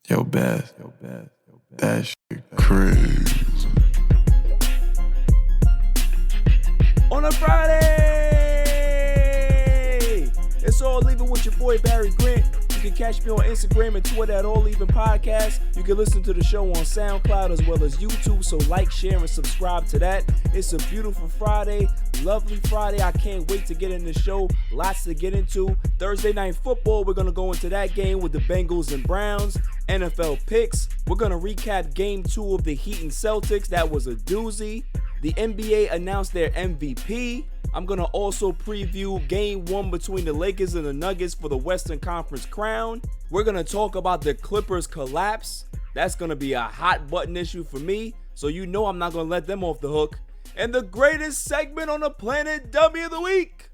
Yo, Beth, that shit crazy. On a Friday, it's All Even with your boy Barry Grant. You can catch me on Instagram and Twitter at All Even Podcast. You can listen to the show on SoundCloud as well as YouTube, so like, share, and subscribe to that. It's a beautiful Friday, lovely Friday. I can't wait to get in the show. Lots to get into. Thursday Night Football, we're going to go into that game with the Bengals and Browns. NFL picks. We're going to recap Game 2 of the Heat and Celtics. That was a doozy. The NBA announced their MVP. I'm going to also preview Game 1 between the Lakers and the Nuggets for the Western Conference crown. We're going to talk about the Clippers collapse. That's going to be a hot button issue for me, so you know I'm not going to let them off the hook. And the greatest segment on the planet, Dummy of the Week.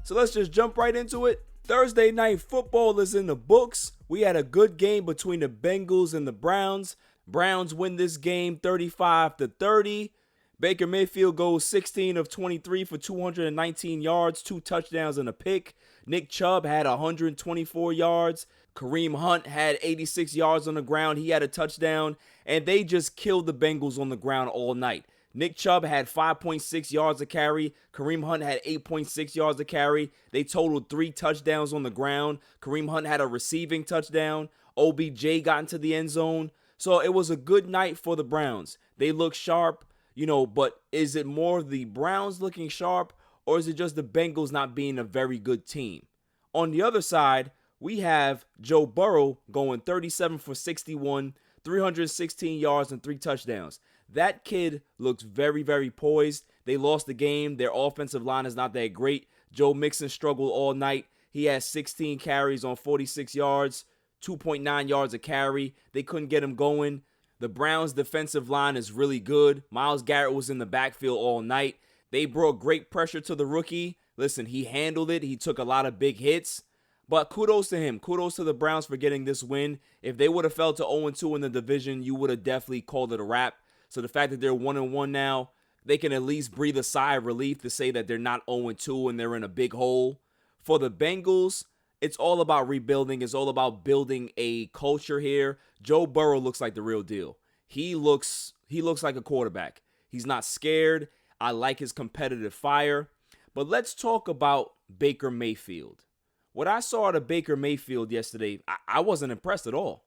So let's just jump right into it. Thursday Night Football is in the books. We had a good game between the Bengals and the Browns. Browns win this game 35-30. Baker Mayfield goes 16 of 23 for 219 yards, 2 touchdowns and a pick. Nick Chubb had 124 yards. Kareem Hunt had 86 yards on the ground. He had a touchdown, and they just killed the Bengals on the ground all night. Nick Chubb had 5.6 yards a carry. Kareem Hunt had 8.6 yards a carry. They totaled 3 touchdowns on the ground. Kareem Hunt had a receiving touchdown. OBJ got into the end zone. So it was a good night for the Browns. They look sharp, but is it more the Browns looking sharp, or is it just the Bengals not being a very good team? On the other side, we have Joe Burrow going 37 for 61, 316 yards and 3 touchdowns. That kid looks very, very poised. They lost the game. Their offensive line is not that great. Joe Mixon struggled all night. He had 16 carries on 46 yards, 2.9 yards a carry. They couldn't get him going. The Browns' defensive line is really good. Myles Garrett was in the backfield all night. They brought great pressure to the rookie. Listen, he handled it. He took a lot of big hits. But kudos to him. Kudos to the Browns for getting this win. If they would have fell to 0-2 in the division, you would have definitely called it a wrap. So the fact that they're 1-1 now, they can at least breathe a sigh of relief to say that they're not 0-2 and they're in a big hole. For the Bengals, it's all about rebuilding. It's all about building a culture here. Joe Burrow looks like the real deal. He looks like a quarterback. He's not scared. I like his competitive fire. But let's talk about Baker Mayfield. What I saw out of Baker Mayfield yesterday, I wasn't impressed at all.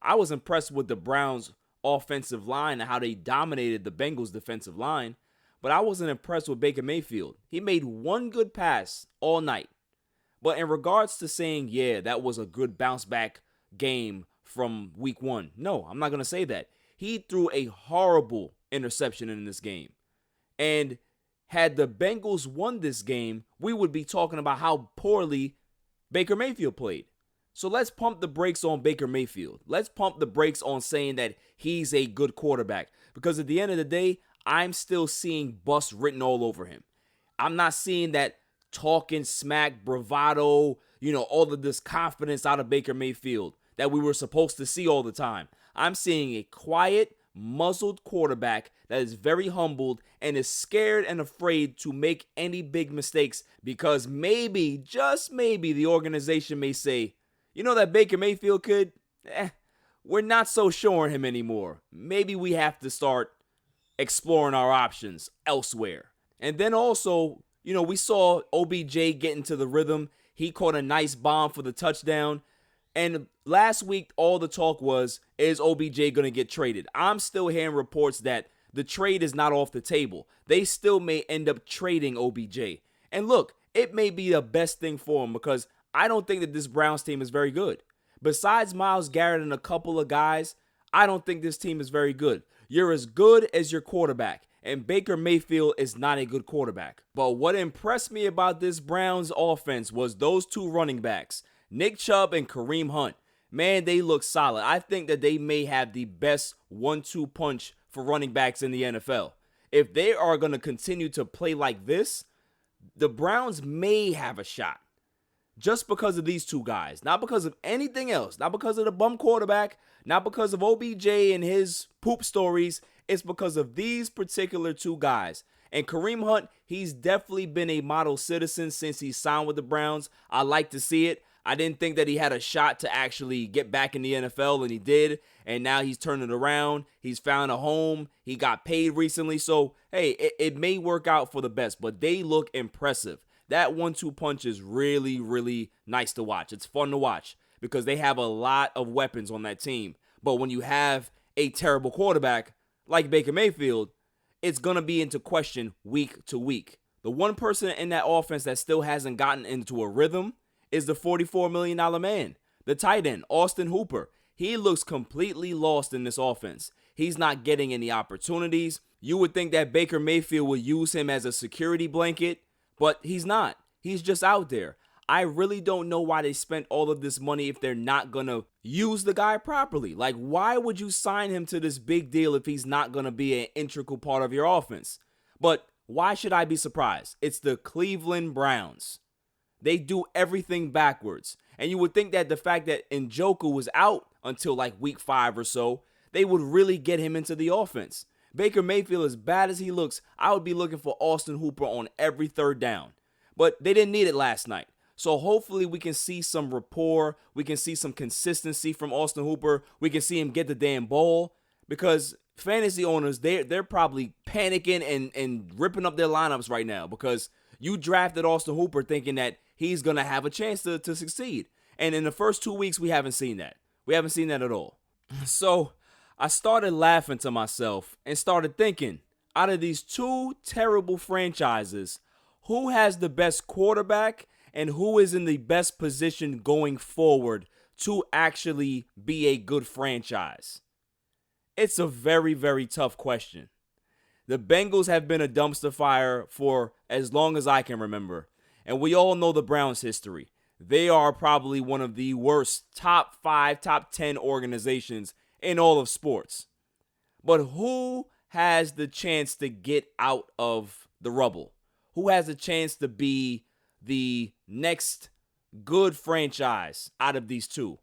I was impressed with the Browns' offensive line and how they dominated the Bengals' defensive line, but I wasn't impressed with Baker Mayfield. He made one good pass all night. But in regards to saying, yeah, that was a good bounce back game from week 1, no, I'm not going to say that. He threw a horrible interception in this game. And had the Bengals won this game, we would be talking about how poorly Baker Mayfield played. So let's pump the brakes on Baker Mayfield. Let's pump the brakes on saying that he's a good quarterback. Because at the end of the day, I'm still seeing bust written all over him. I'm not seeing that talking smack, bravado, all of this confidence out of Baker Mayfield that we were supposed to see all the time. I'm seeing a quiet, muzzled quarterback that is very humbled and is scared and afraid to make any big mistakes because maybe, just maybe, the organization may say, that Baker Mayfield kid, we're not so sure on him anymore. Maybe we have to start exploring our options elsewhere. And then also, we saw OBJ get into the rhythm. He caught a nice bomb for the touchdown. And last week, all the talk was, is OBJ going to get traded? I'm still hearing reports that the trade is not off the table. They still may end up trading OBJ. And look, it may be the best thing for him because I don't think that this Browns team is very good. Besides Myles Garrett and a couple of guys, I don't think this team is very good. You're as good as your quarterback, and Baker Mayfield is not a good quarterback. But what impressed me about this Browns offense was those 2 running backs, Nick Chubb and Kareem Hunt. Man, they look solid. I think that they may have the best 1-2 punch for running backs in the NFL. If they are going to continue to play like this, the Browns may have a shot. Just because of these 2 guys. Not because of anything else. Not because of the bum quarterback. Not because of OBJ and his poop stories. It's because of these particular 2 guys. And Kareem Hunt, he's definitely been a model citizen since he signed with the Browns. I like to see it. I didn't think that he had a shot to actually get back in the NFL, and he did. And now he's turning it around. He's found a home. He got paid recently. So, hey, it may work out for the best, but they look impressive. That 1-2 punch is really, really nice to watch. It's fun to watch because they have a lot of weapons on that team. But when you have a terrible quarterback like Baker Mayfield, it's going to be into question week to week. The one person in that offense that still hasn't gotten into a rhythm is the $44 million man, the tight end, Austin Hooper. He looks completely lost in this offense. He's not getting any opportunities. You would think that Baker Mayfield would use him as a security blanket, but he's not. He's just out there. I really don't know why they spent all of this money if they're not going to use the guy properly. Like, why would you sign him to this big deal if he's not going to be an integral part of your offense? But why should I be surprised? It's the Cleveland Browns. They do everything backwards. And you would think that the fact that Njoku was out until like week 5 or so, they would really get him into the offense. Baker Mayfield, as bad as he looks, I would be looking for Austin Hooper on every third down. But they didn't need it last night. So hopefully we can see some rapport. We can see some consistency from Austin Hooper. We can see him get the damn ball. Because fantasy owners, they're probably panicking and ripping up their lineups right now. Because you drafted Austin Hooper thinking that he's going to have a chance to succeed. And in the first 2 weeks, we haven't seen that. We haven't seen that at all. So I started laughing to myself and started thinking, out of these two terrible franchises, who has the best quarterback and who is in the best position going forward to actually be a good franchise? It's a very, very tough question. The Bengals have been a dumpster fire for as long as I can remember. And we all know the Browns' history. They are probably one of the worst top 5, top 10 organizations in all of sports. But who has the chance to get out of the rubble? Who has a chance to be the next good franchise out of these two?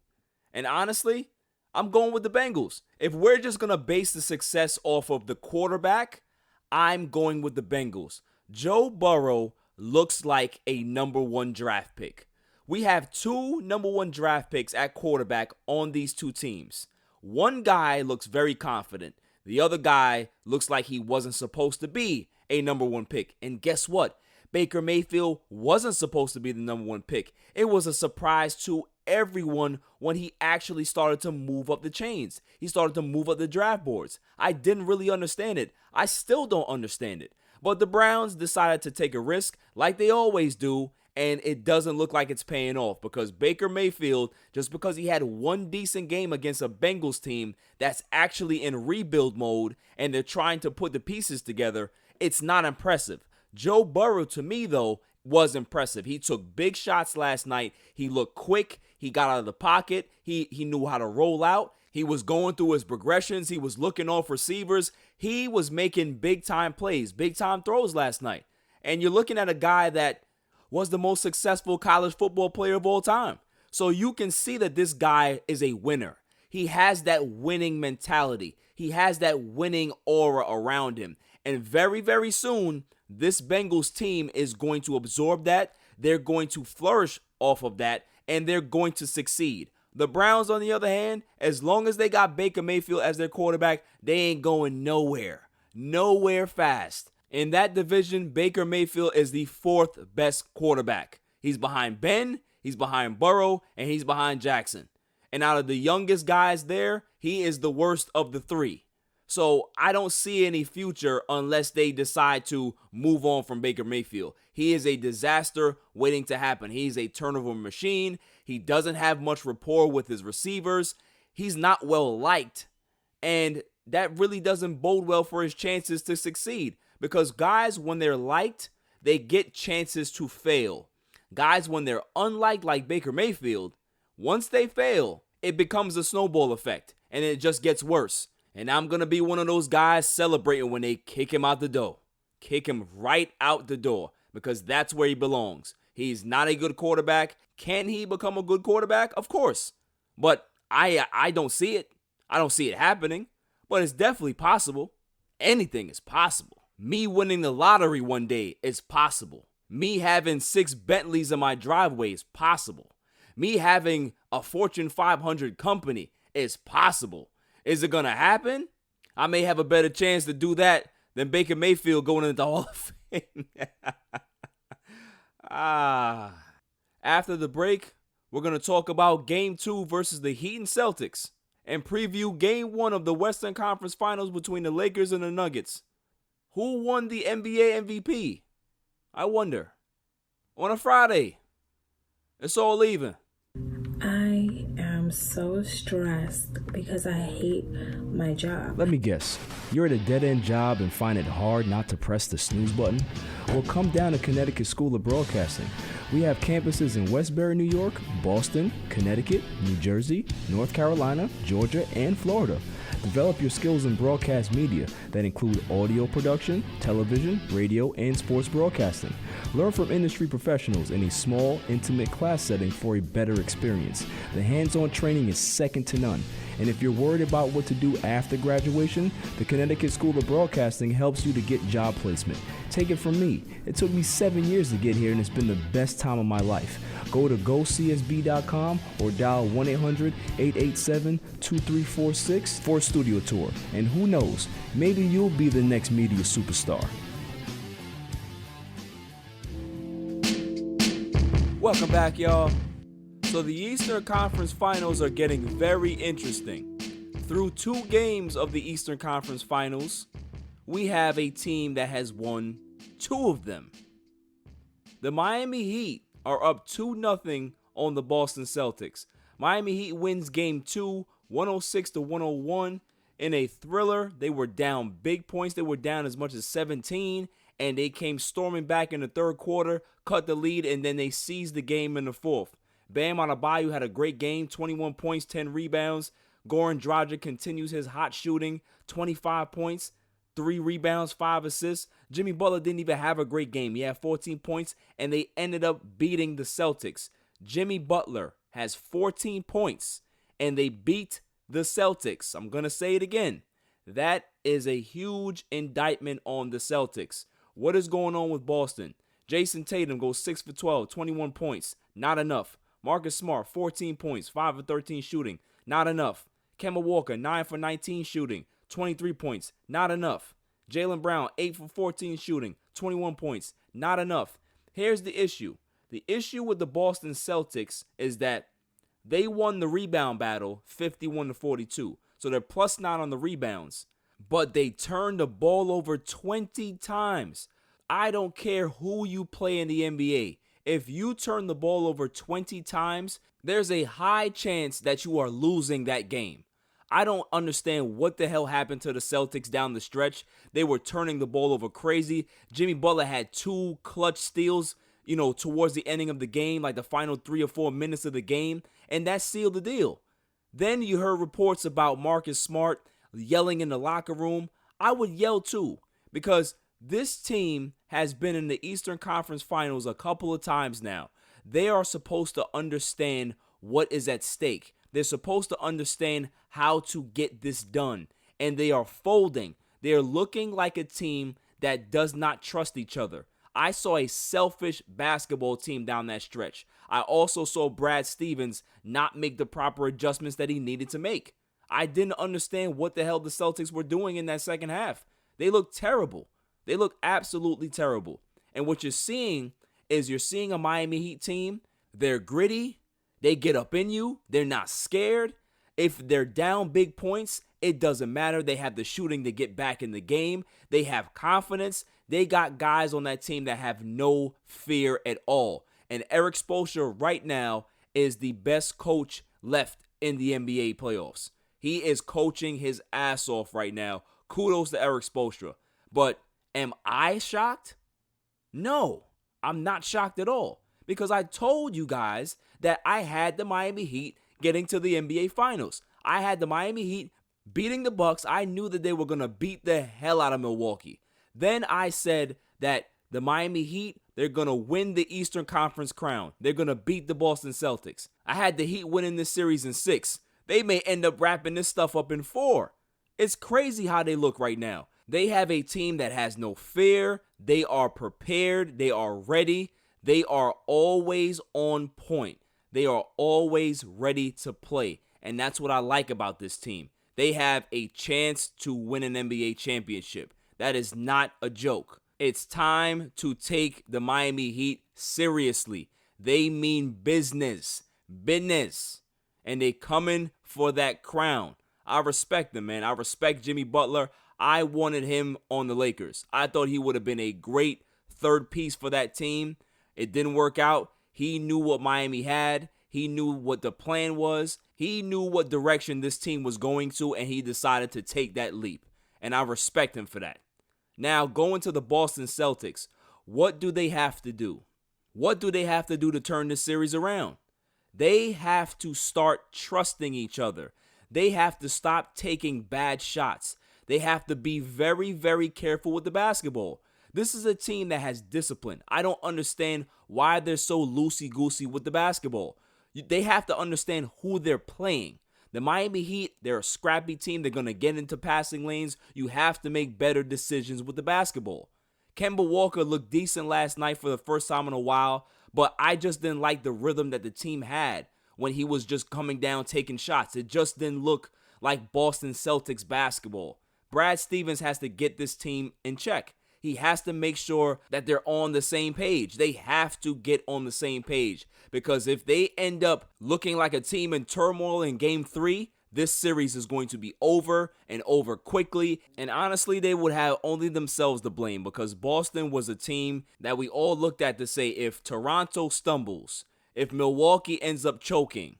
And honestly, I'm going with the Bengals. If we're just going to base the success off of the quarterback, I'm going with the Bengals. Joe Burrow looks like a number 1 draft pick. We have 2 number 1 draft picks at quarterback on these two teams. One guy looks very confident. The other guy looks like he wasn't supposed to be a number 1 pick. And guess what? Baker Mayfield wasn't supposed to be the number 1 pick. It was a surprise to everyone when he actually started to move up the chains. He started to move up the draft boards. I didn't really understand it. I still don't understand it. But the Browns decided to take a risk like they always do, and it doesn't look like it's paying off because Baker Mayfield, just because he had one decent game against a Bengals team that's actually in rebuild mode and they're trying to put the pieces together, it's not impressive. Joe Burrow, to me, though, was impressive. He took big shots last night. He looked quick. He got out of the pocket. He knew how to roll out. He was going through his progressions. He was looking off receivers. He was making big-time plays, big-time throws last night. And you're looking at a guy that was the most successful college football player of all time. So you can see that this guy is a winner. He has that winning mentality. He has that winning aura around him. And very, very soon, this Bengals team is going to absorb that. They're going to flourish off of that, and they're going to succeed. The Browns, on the other hand, as long as they got Baker Mayfield as their quarterback, they ain't going nowhere. Nowhere fast. In that division, Baker Mayfield is the 4th best quarterback. He's behind Ben, he's behind Burrow, and he's behind Jackson. And out of the youngest guys there, he is the worst of the 3. So I don't see any future unless they decide to move on from Baker Mayfield. He is a disaster waiting to happen. He's a turnover machine. He doesn't have much rapport with his receivers. He's not well liked. And that really doesn't bode well for his chances to succeed. Because guys, when they're liked, they get chances to fail. Guys, when they're unliked like Baker Mayfield, once they fail, it becomes a snowball effect. And it just gets worse. And I'm going to be one of those guys celebrating when they kick him out the door. Kick him right out the door because that's where he belongs. He's not a good quarterback. Can he become a good quarterback? Of course. But I don't see it. I don't see it happening. But it's definitely possible. Anything is possible. Me winning the lottery one day is possible. Me having 6 Bentleys in my driveway is possible. Me having a Fortune 500 company is possible. Is it going to happen? I may have a better chance to do that than Baker Mayfield going into the Hall of Fame. After the break, we're going to talk about Game 2 versus the Heat and Celtics and preview Game 1 of the Western Conference Finals between the Lakers and the Nuggets. Who won the NBA MVP? I wonder. On a Friday. It's all even. I am so stressed because I hate my job. Let me guess. You're at a dead-end job and find it hard not to press the snooze button? Well, come down to Connecticut School of Broadcasting. We have campuses in Westbury, New York, Boston, Connecticut, New Jersey, North Carolina, Georgia, and Florida. Develop your skills in broadcast media that include audio production, television, radio, and sports broadcasting. Learn from industry professionals in a small, intimate class setting for a better experience. The hands-on training is second to none. And if you're worried about what to do after graduation, the Connecticut School of Broadcasting helps you to get job placement. Take it from me. It took me 7 years to get here, and it's been the best time of my life. Go to gocsb.com or dial 1-800-887-2346 for a studio tour. And who knows, maybe you'll be the next media superstar. Welcome back, y'all. So the Eastern Conference Finals are getting very interesting. Through 2 games of the Eastern Conference Finals, we have a team that has won 2 of them. The Miami Heat are up 2-0 on the Boston Celtics. Miami Heat wins Game 2, 106-101 in a thriller. They were down big points. They were down as much as 17, and they came storming back in the third quarter, cut the lead, and then they seized the game in the fourth. Bam Adebayo had a great game, 21 points, 10 rebounds. Goran Dragic continues his hot shooting, 25 points, 3 rebounds, 5 assists. Jimmy Butler didn't even have a great game. He had 14 points, and they ended up beating the Celtics. Jimmy Butler has 14 points, and they beat the Celtics. I'm going to say it again. That is a huge indictment on the Celtics. What is going on with Boston? Jason Tatum goes 6 for 12, 21 points. Not enough. Marcus Smart, 14 points, 5 for 13 shooting. Not enough. Kemba Walker, 9 for 19 shooting, 23 points. Not enough. Jaylen Brown, 8 for 14 shooting, 21 points. Not enough. Here's the issue. The issue with the Boston Celtics is that they won the rebound battle 51-42. So they're +9 on the rebounds. But they turned the ball over 20 times. I don't care who you play in the NBA. If you turn the ball over 20 times, there's a high chance that you are losing that game. I don't understand what the hell happened to the Celtics down the stretch. They were turning the ball over crazy. Jimmy Butler had 2 clutch steals, towards the ending of the game, like the final 3 or 4 minutes of the game, and that sealed the deal. Then you heard reports about Marcus Smart yelling in the locker room. I would yell too, because this team has been in the Eastern Conference Finals a couple of times now. They are supposed to understand what is at stake. They're supposed to understand how to get this done. And they are folding. They are looking like a team that does not trust each other. I saw a selfish basketball team down that stretch. I also saw Brad Stevens not make the proper adjustments that he needed to make. I didn't understand what the hell the Celtics were doing in that second half. They looked terrible. They look absolutely terrible. And what you're seeing is you're seeing a Miami Heat team. They're gritty. They get up in you. They're not scared. If they're down big points, it doesn't matter. They have the shooting to get back in the game. They have confidence. They got guys on that team that have no fear at all. And Eric Spoelstra right now is the best coach left in the NBA playoffs. He is coaching his ass off right now. Kudos to Eric Spoelstra. But am I shocked? No, I'm not shocked at all, because I told you guys that I had the Miami Heat getting to the NBA Finals. I had the Miami Heat beating the Bucks. I knew that they were going to beat the hell out of Milwaukee. Then I said that the Miami Heat, they're going to win the Eastern Conference crown. They're going to beat the Boston Celtics. I had the Heat winning this series in 6. They may end up wrapping this stuff up in 4. It's crazy how they look right now. They have a team that has no fear. They are prepared. They are ready. They are always on point. They are always ready to play, and that's what I like about this team. They have a chance to win an NBA championship. That is not a joke. It's time to take the Miami Heat seriously. They mean business. And they coming for that crown. I respect them, man. I respect Jimmy Butler. I wanted him on the Lakers. I thought he would have been a great third piece for that team. It didn't work out. He knew what Miami had. He knew what the plan was. He knew what direction this team was going to, and he decided to take that leap. And I respect him for that. Now, going to the Boston Celtics, what do they have to do? What do they have to do to turn this series around? They have to start trusting each other. They have to stop taking bad shots. They have to be very, very careful with the basketball. This is a team that has discipline. I don't understand why they're so loosey-goosey with the basketball. They have to understand who they're playing. The Miami Heat, they're a scrappy team. They're going to get into passing lanes. You have to make better decisions with the basketball. Kemba Walker looked decent last night for the first time in a while, but I just didn't like the rhythm that the team had when he was just coming down taking shots. It just didn't look like Boston Celtics basketball. Brad Stevens has to get this team in check. He has to make sure that they're on the same page. They have to get on the same page, because if they end up looking like a team in turmoil in Game 3, this series is going to be over and over quickly. And honestly, they would have only themselves to blame, because Boston was a team that we all looked at to say, if Toronto stumbles, if Milwaukee ends up choking,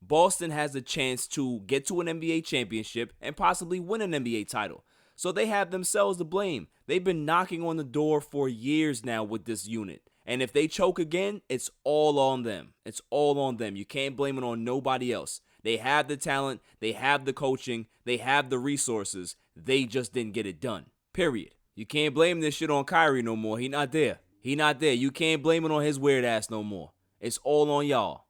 Boston has a chance to get to an NBA championship and possibly win an NBA title. So they have themselves to blame. They've been knocking on the door for years now with this unit. And if they choke again, it's all on them. It's all on them. You can't blame it on nobody else. They have the talent. They have the coaching. They have the resources. They just didn't get it done. Period. You can't blame this shit on Kyrie no more. He not there. You can't blame it on his weird ass no more. It's all on y'all.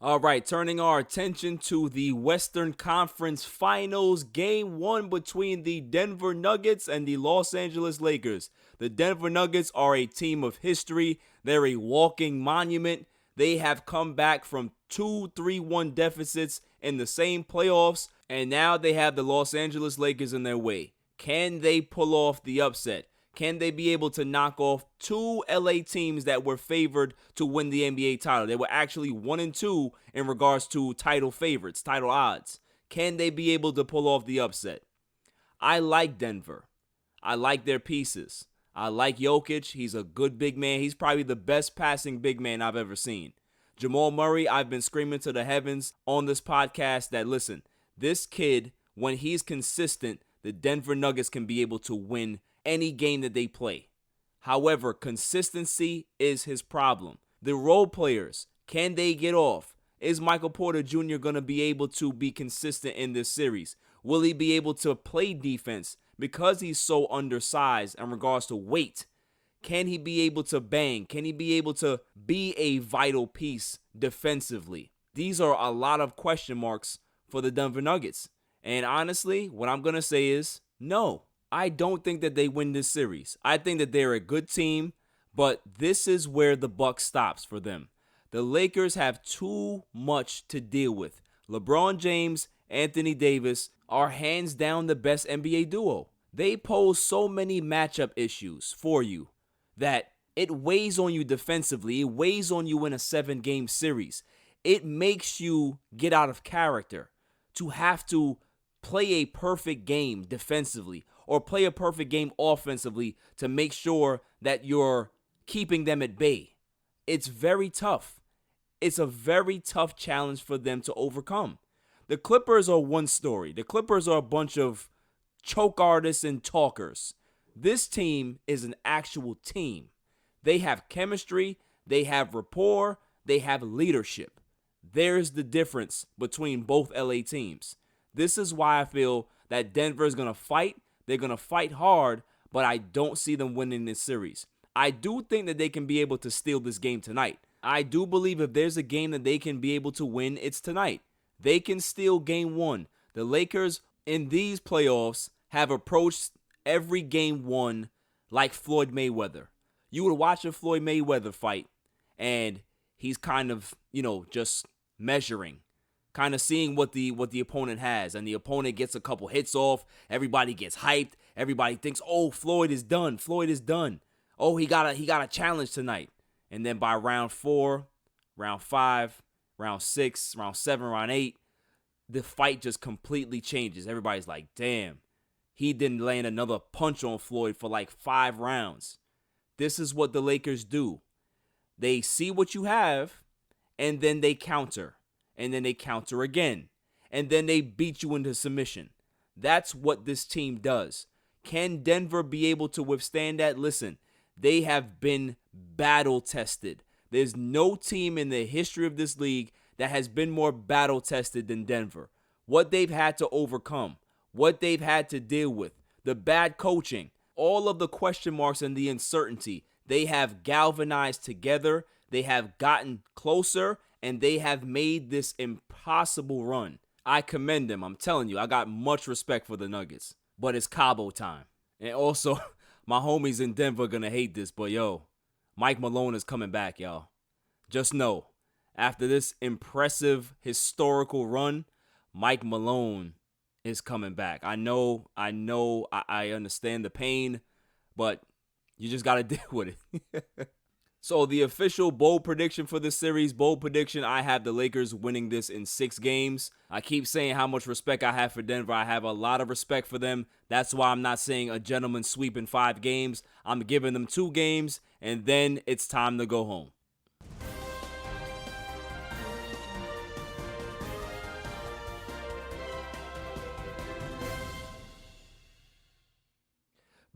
All right, turning our attention to the Western Conference Finals, Game 1 between the Denver Nuggets and the Los Angeles Lakers. The Denver Nuggets are a team of history. They're a walking monument. They have come back from 2-3-1 deficits in the same playoffs, and now they have the Los Angeles Lakers in their way. Can they pull off the upset? Can they be able to knock off two LA teams that were favored to win the NBA title? They were actually 1-2 in regards to title favorites, title odds. Can they be able to pull off the upset? I like Denver. I like their pieces. I like Jokic. He's a good big man. He's probably the best passing big man I've ever seen. Jamal Murray, I've been screaming to the heavens on this podcast that, listen, this kid, when he's consistent, the Denver Nuggets can be able to win any game that they play. However, consistency is his problem. The role players, can they get off? Is Michael Porter Jr. going to be able to be consistent in this series? Will he be able to play defense because he's so undersized in regards to weight? Can he be able to bang? Can he be able to be a vital piece defensively? These are a lot of question marks for the Denver Nuggets. And honestly, what I'm going to say is no. I don't think that they win this series. I think that they're a good team, but this is where the buck stops for them. The Lakers have too much to deal with. LeBron James, Anthony Davis are hands down the best NBA duo. They pose so many matchup issues for you that it weighs on you defensively. It weighs on you in a 7-game series. It makes you get out of character to have to play a perfect game defensively or play a perfect game offensively to make sure that you're keeping them at bay. It's very tough. It's a very tough challenge for them to overcome. The Clippers are one story. The Clippers are a bunch of choke artists and talkers. This team is an actual team. They have chemistry, they have rapport, they have leadership. There's the difference between both LA teams. This is why I feel that Denver is going to fight. They're going to fight hard, but I don't see them winning this series. I do think that they can be able to steal this game tonight. I do believe if there's a game that they can be able to win, it's tonight. They can steal Game 1. The Lakers in these playoffs have approached every Game 1 like Floyd Mayweather. You would watch a Floyd Mayweather fight, and he's kind of, just measuring, kind of seeing what the opponent has, and the opponent gets a couple hits off. Everybody gets hyped. Everybody thinks, "Oh, Floyd is done. Floyd is done. Oh, he got a challenge tonight." And then by round 4, round 5, round 6, round 7, round 8, the fight just completely changes. Everybody's like, "Damn, he didn't land another punch on Floyd for like 5 rounds." This is what the Lakers do. They see what you have, and then they counter. And then they counter again. And then they beat you into submission. That's what this team does. Can Denver be able to withstand that? Listen, they have been battle tested. There's no team in the history of this league that has been more battle tested than Denver. What they've had to overcome, what they've had to deal with, the bad coaching, all of the question marks and the uncertainty, they have galvanized together. They have gotten closer, and they have made this impossible run. I commend them. I'm telling you, I got much respect for the Nuggets. But it's Cabo time. And also, my homies in Denver are going to hate this, but yo, Mike Malone is coming back, y'all. Just know, after this impressive historical run, Mike Malone is coming back. I understand the pain, but you just got to deal with it. So the official bold prediction for this series, I have the Lakers winning this in 6 games. I keep saying how much respect I have for Denver. I have a lot of respect for them. That's why I'm not saying a gentleman's sweep in 5 games. I'm giving them 2 games, and then it's time to go home.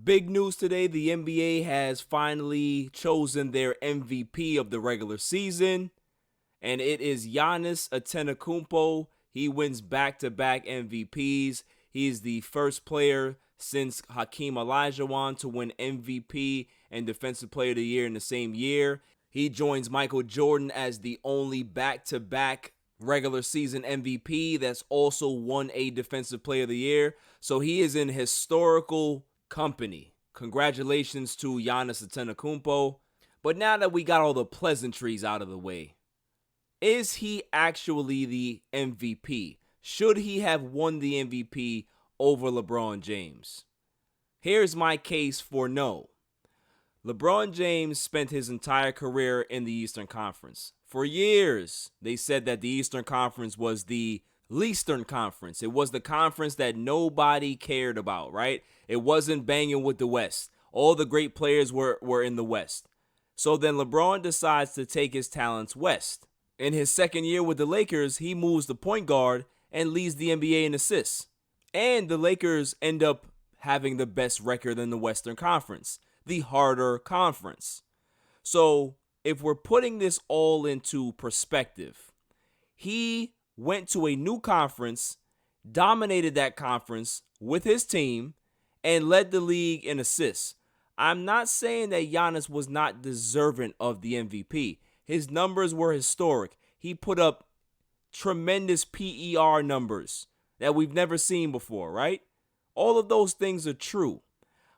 Big news today, the NBA has finally chosen their MVP of the regular season, and it is Giannis Antetokounmpo. He wins back-to-back MVPs. He is the first player since Hakeem Olajuwon to win MVP and Defensive Player of the Year in the same year. He joins Michael Jordan as the only back-to-back regular season MVP that's also won a Defensive Player of the Year. So he is in historical company. Congratulations to Giannis Antetokounmpo. But now that we got all the pleasantries out of the way, is he actually the MVP? Should he have won the MVP over LeBron James? Here's my case for no. LeBron James spent his entire career in the Eastern Conference. For years, they said that the Eastern Conference was the Leastern Conference. It was the conference that nobody cared about, right? It wasn't banging with the West. All the great players were in the West. So then LeBron decides to take his talents west. In his second year with the Lakers, he moves to point guard and leads the NBA in assists. And the Lakers end up having the best record in the Western Conference, the harder conference. So if we're putting this all into perspective, he went to a new conference, dominated that conference with his team, and led the league in assists. I'm not saying that Giannis was not deserving of the MVP. His numbers were historic. He put up tremendous PER numbers that we've never seen before, right? All of those things are true.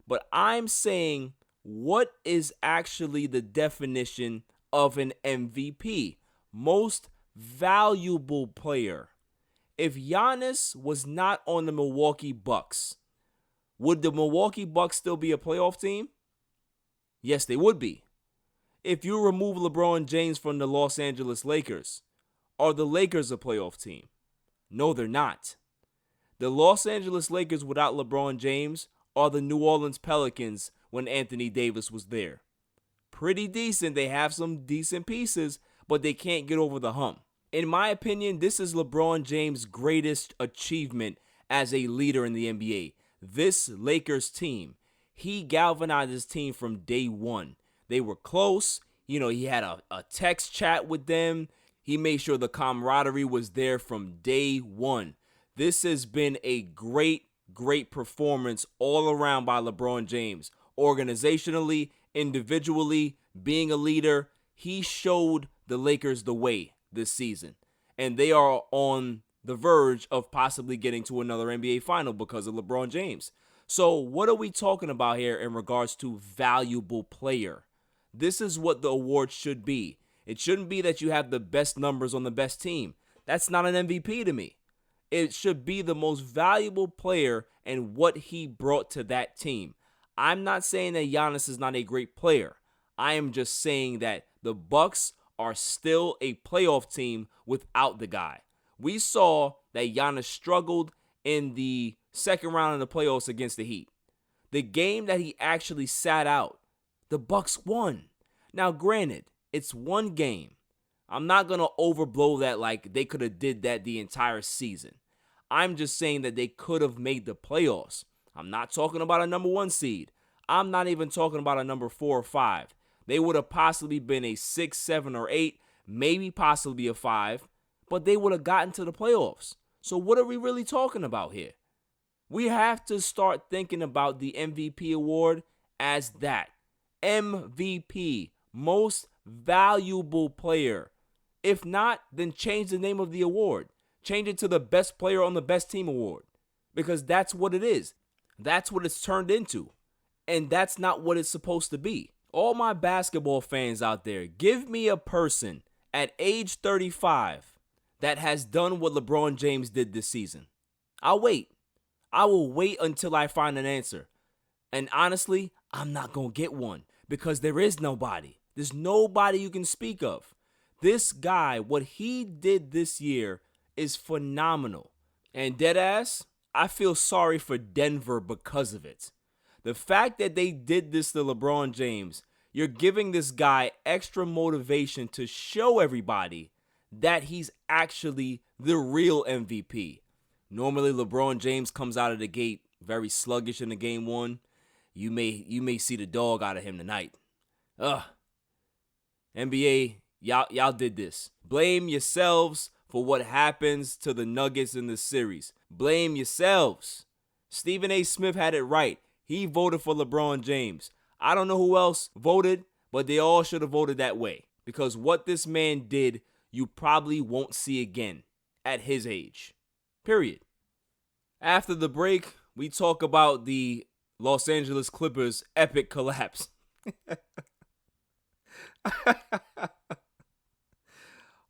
But I'm saying, what is actually the definition of an MVP? Most valuable player. If Giannis was not on the Milwaukee Bucks, would the Milwaukee Bucks still be a playoff team? Yes, they would be. If you remove LeBron James from the Los Angeles Lakers, are the Lakers a playoff team? No, they're not. The Los Angeles Lakers without LeBron James are the New Orleans Pelicans when Anthony Davis was there. Pretty decent. They have some decent pieces, but they can't get over the hump. In my opinion, this is LeBron James' greatest achievement as a leader in the NBA. This Lakers team, he galvanized his team from day one. They were close. He had a text chat with them. He made sure the camaraderie was there from day one. This has been a great performance all around by LeBron James. Organizationally, individually, being a leader, he showed the Lakers the way this season. And they are on the verge of possibly getting to another NBA final because of LeBron James. So what are we talking about here in regards to valuable player? This is what the award should be. It shouldn't be that you have the best numbers on the best team. That's not an MVP to me. It should be the most valuable player and what he brought to that team. I'm not saying that Giannis is not a great player. I am just saying that the Bucks are still a playoff team without the guy. We saw that Giannis struggled in the second round of the playoffs against the Heat. The game that he actually sat out, the Bucks won. Now, granted, it's one game. I'm not going to overblow that like they could have did that the entire season. I'm just saying that they could have made the playoffs. I'm not talking about a number 1 seed. I'm not even talking about a number 4 or 5. They would have possibly been a 6, 7, or 8, maybe possibly a 5, but they would have gotten to the playoffs. So what are we really talking about here? We have to start thinking about the MVP award as that. MVP, most valuable player. If not, then change the name of the award. Change it to the best player on the best team award. Because that's what it is. That's what it's turned into. And that's not what it's supposed to be. All my basketball fans out there, give me a person at age 35 that has done what LeBron James did this season. I'll wait. I will wait until I find an answer. And honestly, I'm not going to get one because there is nobody. There's nobody you can speak of. This guy, what he did this year is phenomenal. And deadass, I feel sorry for Denver because of it. The fact that they did this to LeBron James, you're giving this guy extra motivation to show everybody that he's actually the real MVP. Normally, LeBron James comes out of the gate very sluggish in the game 1. You may see the dog out of him tonight. NBA, y'all did this. Blame yourselves for what happens to the Nuggets in this series. Blame yourselves. Stephen A. Smith had it right. He voted for LeBron James. I don't know who else voted, but they all should have voted that way. Because what this man did, you probably won't see again at his age. Period. After the break, we talk about the Los Angeles Clippers' epic collapse.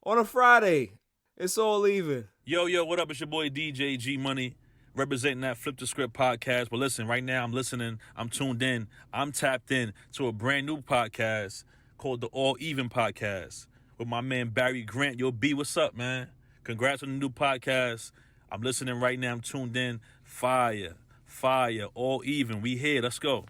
On a Friday, it's all even. Yo, what up? It's your boy DJ G Money, representing that Flip the Script podcast. But listen, right now I'm listening, I'm tuned in, I'm tapped in to a brand new podcast called the All Even Podcast with my man Barry Grant. Yo, B, what's up, man? Congrats on the new podcast. I'm listening right now, I'm tuned in. Fire, All Even. We here, let's go.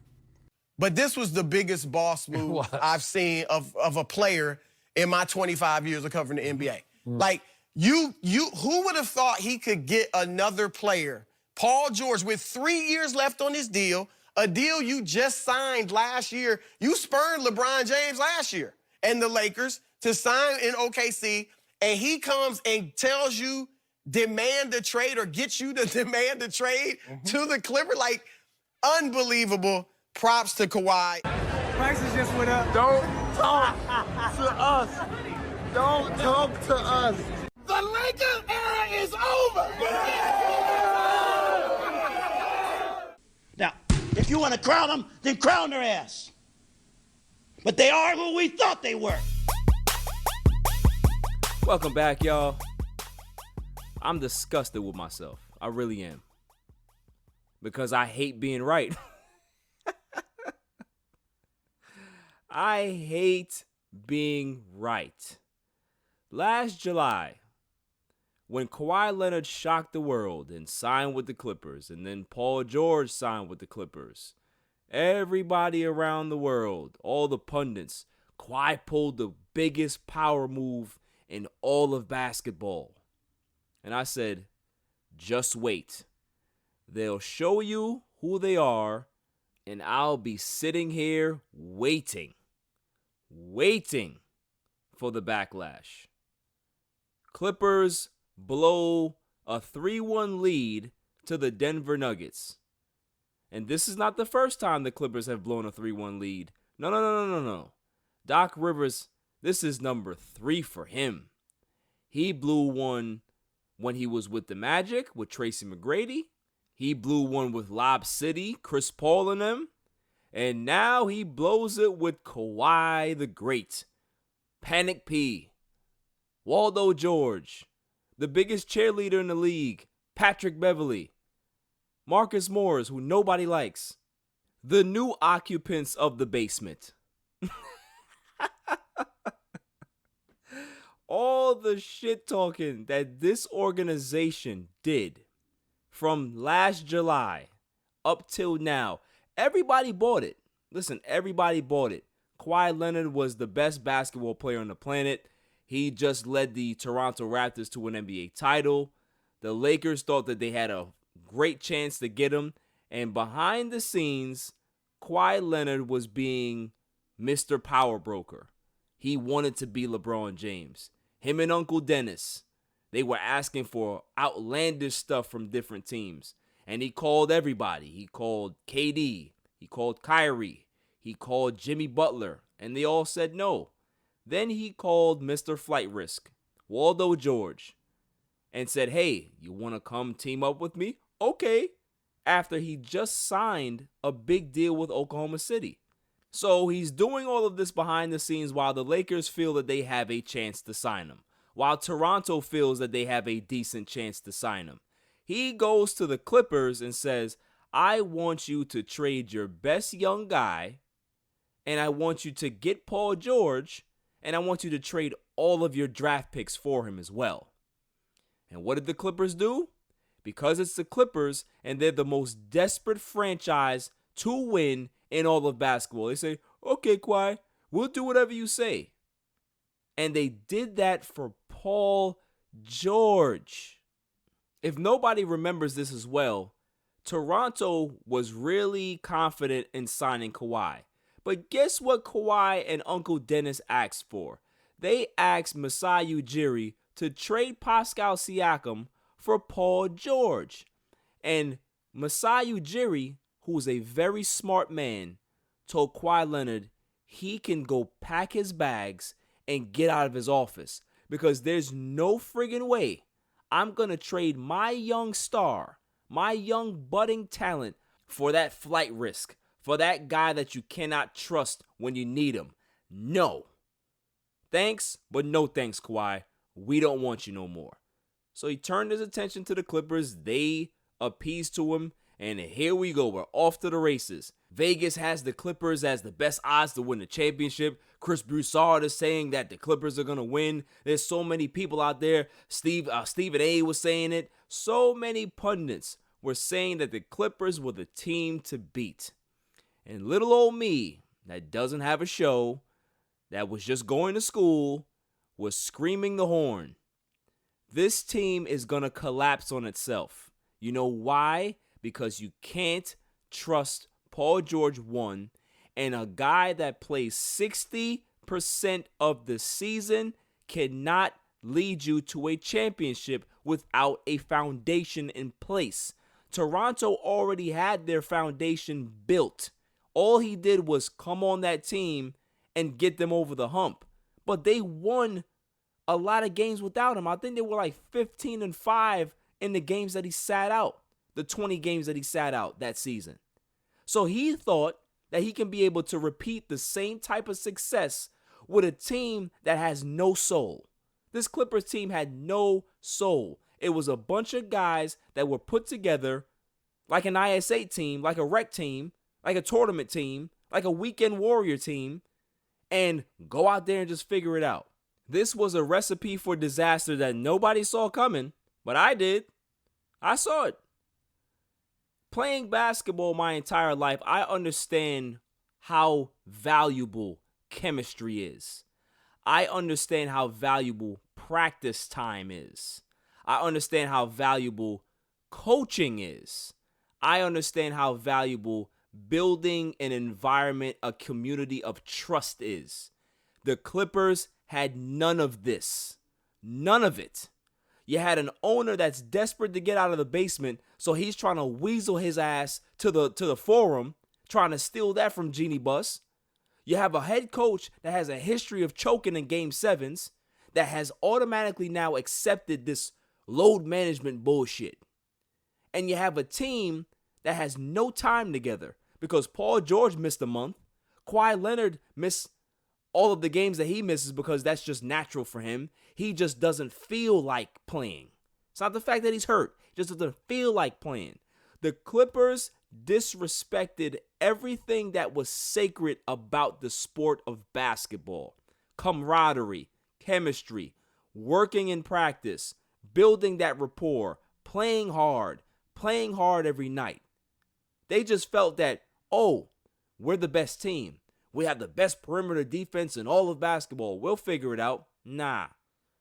But this was the biggest boss move I've seen of a player in my 25 years of covering the NBA. Like, who would have thought he could get another player, Paul George, with 3 years left on his deal, a deal you just signed last year. You spurned LeBron James last year and the Lakers to sign in OKC, and he comes and tells you, demand a trade or get you to demand a trade to the Clippers. Like, unbelievable. Props to Kawhi. Prices just went up. Don't talk to us. Don't talk to us. The Lakers era is over. Now, if you want to crown them, then crown their ass. But they are who we thought they were. Welcome back, y'all. I'm disgusted with myself. I really am. Because I hate being right. I hate being right. Last July, when Kawhi Leonard shocked the world and signed with the Clippers, and then Paul George signed with the Clippers, everybody around the world, all the pundits, Kawhi pulled the biggest power move in all of basketball. And I said, just wait. They'll show you who they are, and I'll be sitting here waiting for the backlash. Clippers blow a 3-1 lead to the Denver Nuggets. And this is not the first time the Clippers have blown a 3-1 lead. No. Doc Rivers, this is number 3 for him. He blew one when he was with the Magic, with Tracy McGrady. He blew one with Lob City, Chris Paul and them. And now he blows it with Kawhi the Great. Panic P, Waldo George, the biggest cheerleader in the league, Patrick Beverly, Marcus Morris, who nobody likes, the new occupants of the basement. All the shit talking that this organization did from last July up till now, everybody bought it. Listen, everybody bought it. Kawhi Leonard was the best basketball player on the planet. He just led the Toronto Raptors to an NBA title. The Lakers thought that they had a great chance to get him. And behind the scenes, Kawhi Leonard was being Mr. Power Broker. He wanted to be LeBron James. Him and Uncle Dennis, they were asking for outlandish stuff from different teams. And he called everybody. He called KD. He called Kyrie. He called Jimmy Butler. And they all said no. Then he called Mr. Flight Risk, Waldo George, and said, hey, you want to come team up with me? Okay. After he just signed a big deal with Oklahoma City. So he's doing all of this behind the scenes while the Lakers feel that they have a chance to sign him. While Toronto feels that they have a decent chance to sign him. He goes to the Clippers and says, I want you to trade your best young guy, and I want you to get Paul George, and I want you to trade all of your draft picks for him as well. And what did the Clippers do? Because it's the Clippers, and they're the most desperate franchise to win in all of basketball. They say, okay, Kawhi, we'll do whatever you say. And they did that for Paul George. If nobody remembers this as well, Toronto was really confident in signing Kawhi. But guess what Kawhi and Uncle Dennis asked for? They asked Masai Ujiri to trade Pascal Siakam for Paul George. And Masai Ujiri, who's a very smart man, told Kawhi Leonard he can go pack his bags and get out of his office because there's no friggin' way I'm going to trade my young star, my young budding talent for that flight risk, for that guy that you cannot trust when you need him. No. Thanks, but no thanks, Kawhi. We don't want you no more. So he turned his attention to the Clippers. They appeased to him. And here we go. We're off to the races. Vegas has the Clippers as the best odds to win the championship. Chris Broussard is saying that the Clippers are going to win. There's so many people out there. Stephen A was saying it. So many pundits were saying that the Clippers were the team to beat. And little old me, that doesn't have a show, that was just going to school, was screaming the horn. This team is going to collapse on itself. You know why? Because you can't trust Paul George, one, and a guy that plays 60% of the season cannot lead you to a championship without a foundation in place. Toronto already had their foundation built. All he did was come on that team and get them over the hump. But they won a lot of games without him. I think they were like 15-5 in the games that he sat out. The 20 games that he sat out that season. So he thought that he can be able to repeat the same type of success with a team that has no soul. This Clippers team had no soul. It was a bunch of guys that were put together like an ISA team, like a rec team, like a tournament team, like a weekend warrior team, and go out there and just figure it out. This was a recipe for disaster that nobody saw coming, but I did. I saw it. Playing basketball my entire life, I understand how valuable chemistry is. I understand how valuable practice time is. I understand how valuable coaching is. I understand how valuable building an environment, a community of trust is. The Clippers had none of this. None of it. You had an owner that's desperate to get out of the basement, so he's trying to weasel his ass to the forum, trying to steal that from Jeannie Buss. You have a head coach that has a history of choking in Game 7s, that has automatically now accepted this load management bullshit. And you have a team that has no time together because Paul George missed a month. Kawhi Leonard missed all of the games that he misses because that's just natural for him. He just doesn't feel like playing. It's not the fact that he's hurt. He just doesn't feel like playing. The Clippers disrespected everything that was sacred about the sport of basketball. Camaraderie, chemistry, working in practice, building that rapport, playing hard every night. They just felt that, oh, we're the best team. We have the best perimeter defense in all of basketball. We'll figure it out. Nah,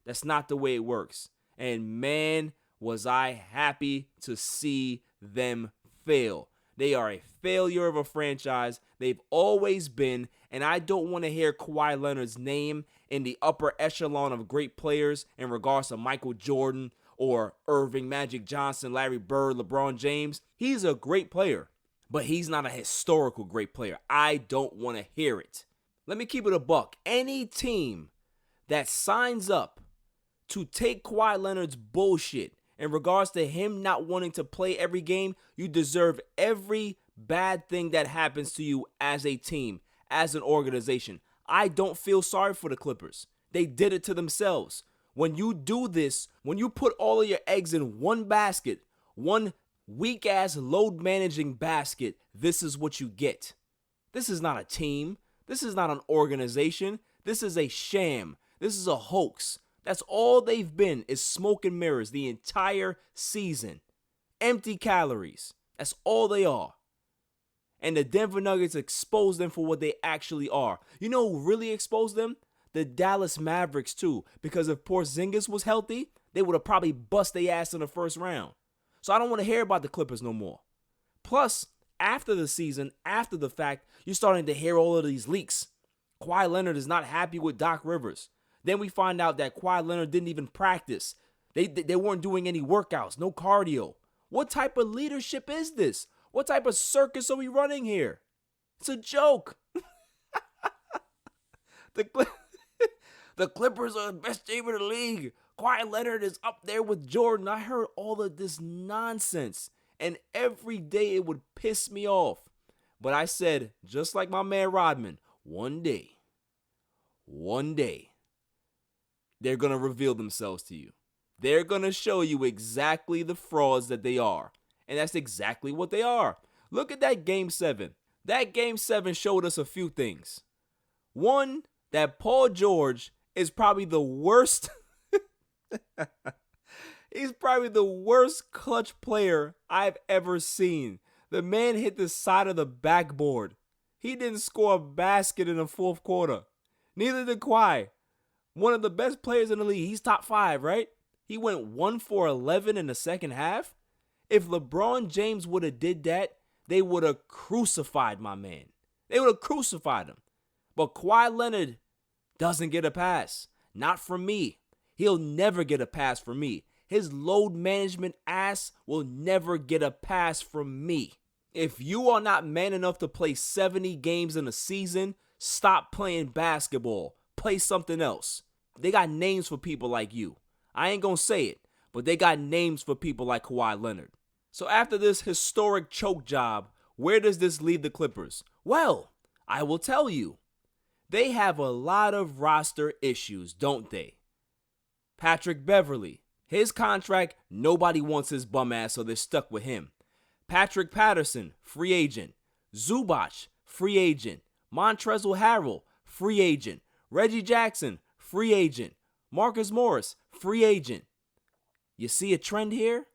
that's not the way it works. And man, was I happy to see them fail. They are a failure of a franchise. They've always been, and I don't want to hear Kawhi Leonard's name in the upper echelon of great players in regards to Michael Jordan or Irving, Magic Johnson, Larry Bird, LeBron James. He's a great player, but he's not a historical great player. I don't want to hear it. Let me keep it a buck. Any team that signs up to take Kawhi Leonard's bullshit in regards to him not wanting to play every game, you deserve every bad thing that happens to you as a team, as an organization. I don't feel sorry for the Clippers. They did it to themselves. When you do this, when you put all of your eggs in one basket, one weak-ass load-managing basket, this is what you get. This is not a team. This is not an organization. This is a sham. This is a hoax. That's all they've been, is smoke and mirrors the entire season. Empty calories. That's all they are. And the Denver Nuggets exposed them for what they actually are. You know who really exposed them? The Dallas Mavericks too. Because if Porzingis was healthy, they would have probably bust their ass in the first round. So I don't want to hear about the Clippers no more. Plus, after the season, after the fact, you're starting to hear all of these leaks. Kawhi Leonard is not happy with Doc Rivers. Then we find out that Kawhi Leonard didn't even practice. They weren't doing any workouts, no cardio. What type of leadership is this? What type of circus are we running here? It's a joke. The Clippers are the best team in the league. Kawhi Leonard is up there with Jordan. I heard all of this nonsense, and every day it would piss me off. But I said, just like my man Rodman, one day, they're going to reveal themselves to you. They're going to show you exactly the frauds that they are. And that's exactly what they are. Look at that Game 7. That Game 7 showed us a few things. One, that Paul George is probably the worst. He's probably the worst clutch player I've ever seen. The man hit the side of the backboard. He didn't score a basket in the fourth quarter. Neither did Kawhi. One of the best players in the league. He's top 5, right? He went 1 for 11 in the second half. If LeBron James would have did that, they would have crucified my man. They would have crucified him. But Kawhi Leonard doesn't get a pass. Not from me. He'll never get a pass from me. His load management ass will never get a pass from me. If you are not man enough to play 70 games in a season, stop playing basketball. Play something else. They got names for people like you. I ain't gonna say it, but they got names for people like Kawhi Leonard. So after this historic choke job, where does this leave the Clippers? Well, I will tell you. They have a lot of roster issues, don't they? Patrick Beverley. His contract, nobody wants his bum ass, so they're stuck with him. Patrick Patterson, free agent. Zubac, free agent. Montrezl Harrell, free agent. Reggie Jackson, free agent. Marcus Morris, free agent. You see a trend here?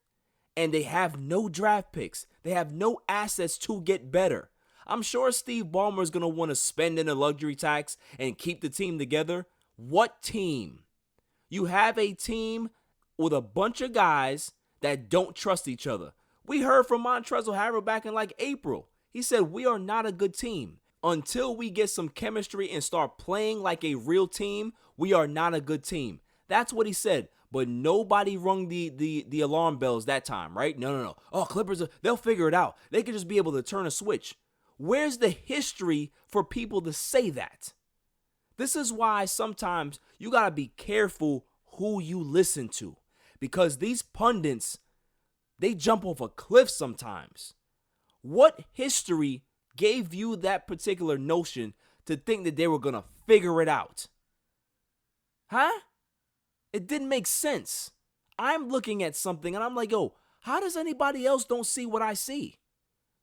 And they have no draft picks. They have no assets to get better. I'm sure Steve Ballmer is going to want to spend in a luxury tax and keep the team together. What team? You have a team with a bunch of guys that don't trust each other. We heard from Montrezl Harrell back in like April. He said, we are not a good team. Until we get some chemistry and start playing like a real team, we are not a good team. That's what he said. But nobody rung the alarm bells that time, right? No. Oh, Clippers, they'll figure it out. They could just be able to turn a switch. Where's the history for people to say that? This is why sometimes you got to be careful who you listen to. Because these pundits, they jump off a cliff sometimes. What history gave you that particular notion to think that they were going to figure it out? Huh? It didn't make sense. I'm looking at something and I'm like, yo, how does anybody else don't see what I see?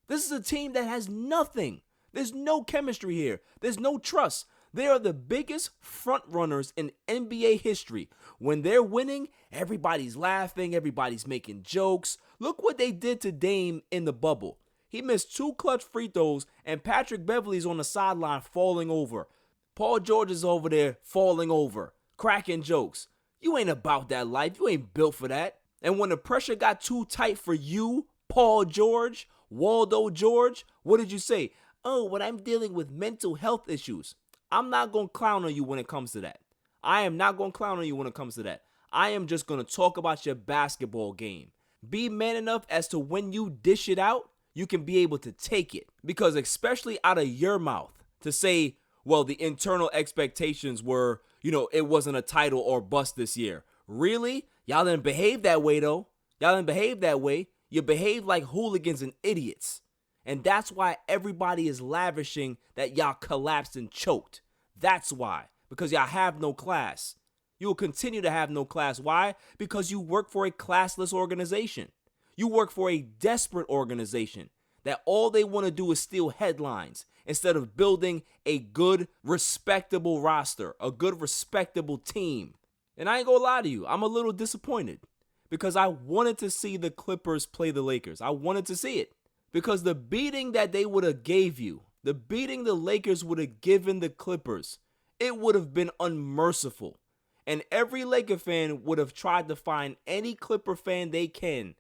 This is a team that has nothing. There's no chemistry here. There's no trust. They are the biggest front runners in NBA history. When they're winning, everybody's laughing, everybody's making jokes. Look what they did to Dame in the bubble. He missed 2 clutch free throws, and Patrick Beverley's on the sideline falling over. Paul George is over there falling over, cracking jokes. You ain't about that life. You ain't built for that. And when the pressure got too tight for you, Paul George, Waldo George, what did you say? Oh, but I'm dealing with mental health issues. I'm not going to clown on you when it comes to that. I am not going to clown on you when it comes to that. I am just going to talk about your basketball game. Be man enough as to when you dish it out, you can be able to take it. Because especially out of your mouth to say, well, the internal expectations were, it wasn't a title or bust this year. Really? Y'all didn't behave that way, though. Y'all didn't behave that way. You behave like hooligans and idiots. And that's why everybody is lavishing that y'all collapsed and choked. That's why. Because y'all have no class. You will continue to have no class. Why? Because you work for a classless organization. You work for a desperate organization that all they want to do is steal headlines instead of building a good, respectable roster, a good, respectable team. And I ain't gonna lie to you, I'm a little disappointed because I wanted to see the Clippers play the Lakers. I wanted to see it because the beating that they would have gave you, the beating the Lakers would have given the Clippers, it would have been unmerciful. And every Laker fan would have tried to find any Clipper fan they can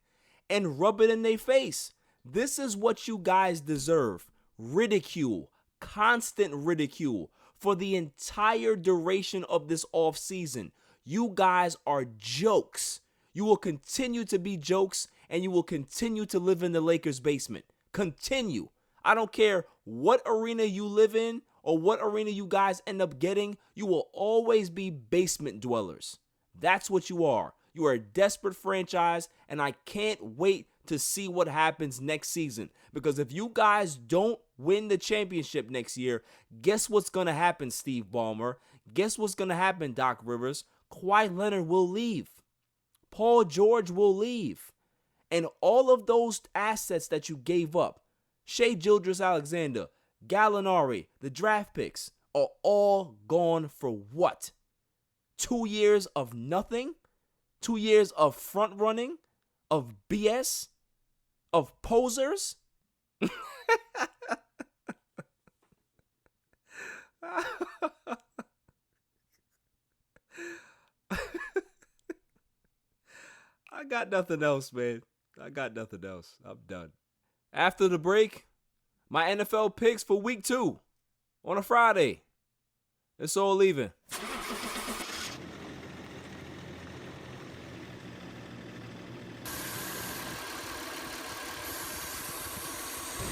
and rub it in their face. This is what you guys deserve. Ridicule, constant ridicule for the entire duration of this offseason. You guys are jokes. You will continue to be jokes and you will continue to live in the Lakers' basement. Continue. I don't care what arena you live in or what arena you guys end up getting. You will always be basement dwellers. That's what you are. You are a desperate franchise, and I can't wait to see what happens next season. Because if you guys don't win the championship next year, guess what's going to happen, Steve Ballmer? Guess what's going to happen, Doc Rivers? Kawhi Leonard will leave. Paul George will leave. And all of those assets that you gave up, Shai Gilgeous-Alexander, Gallinari, the draft picks, are all gone for what? 2 years of nothing? 2 years of front running? Of BS? Of posers? I got nothing else, man. I got nothing else. I'm done. After the break, my NFL picks for week 2 on a Friday. It's all even.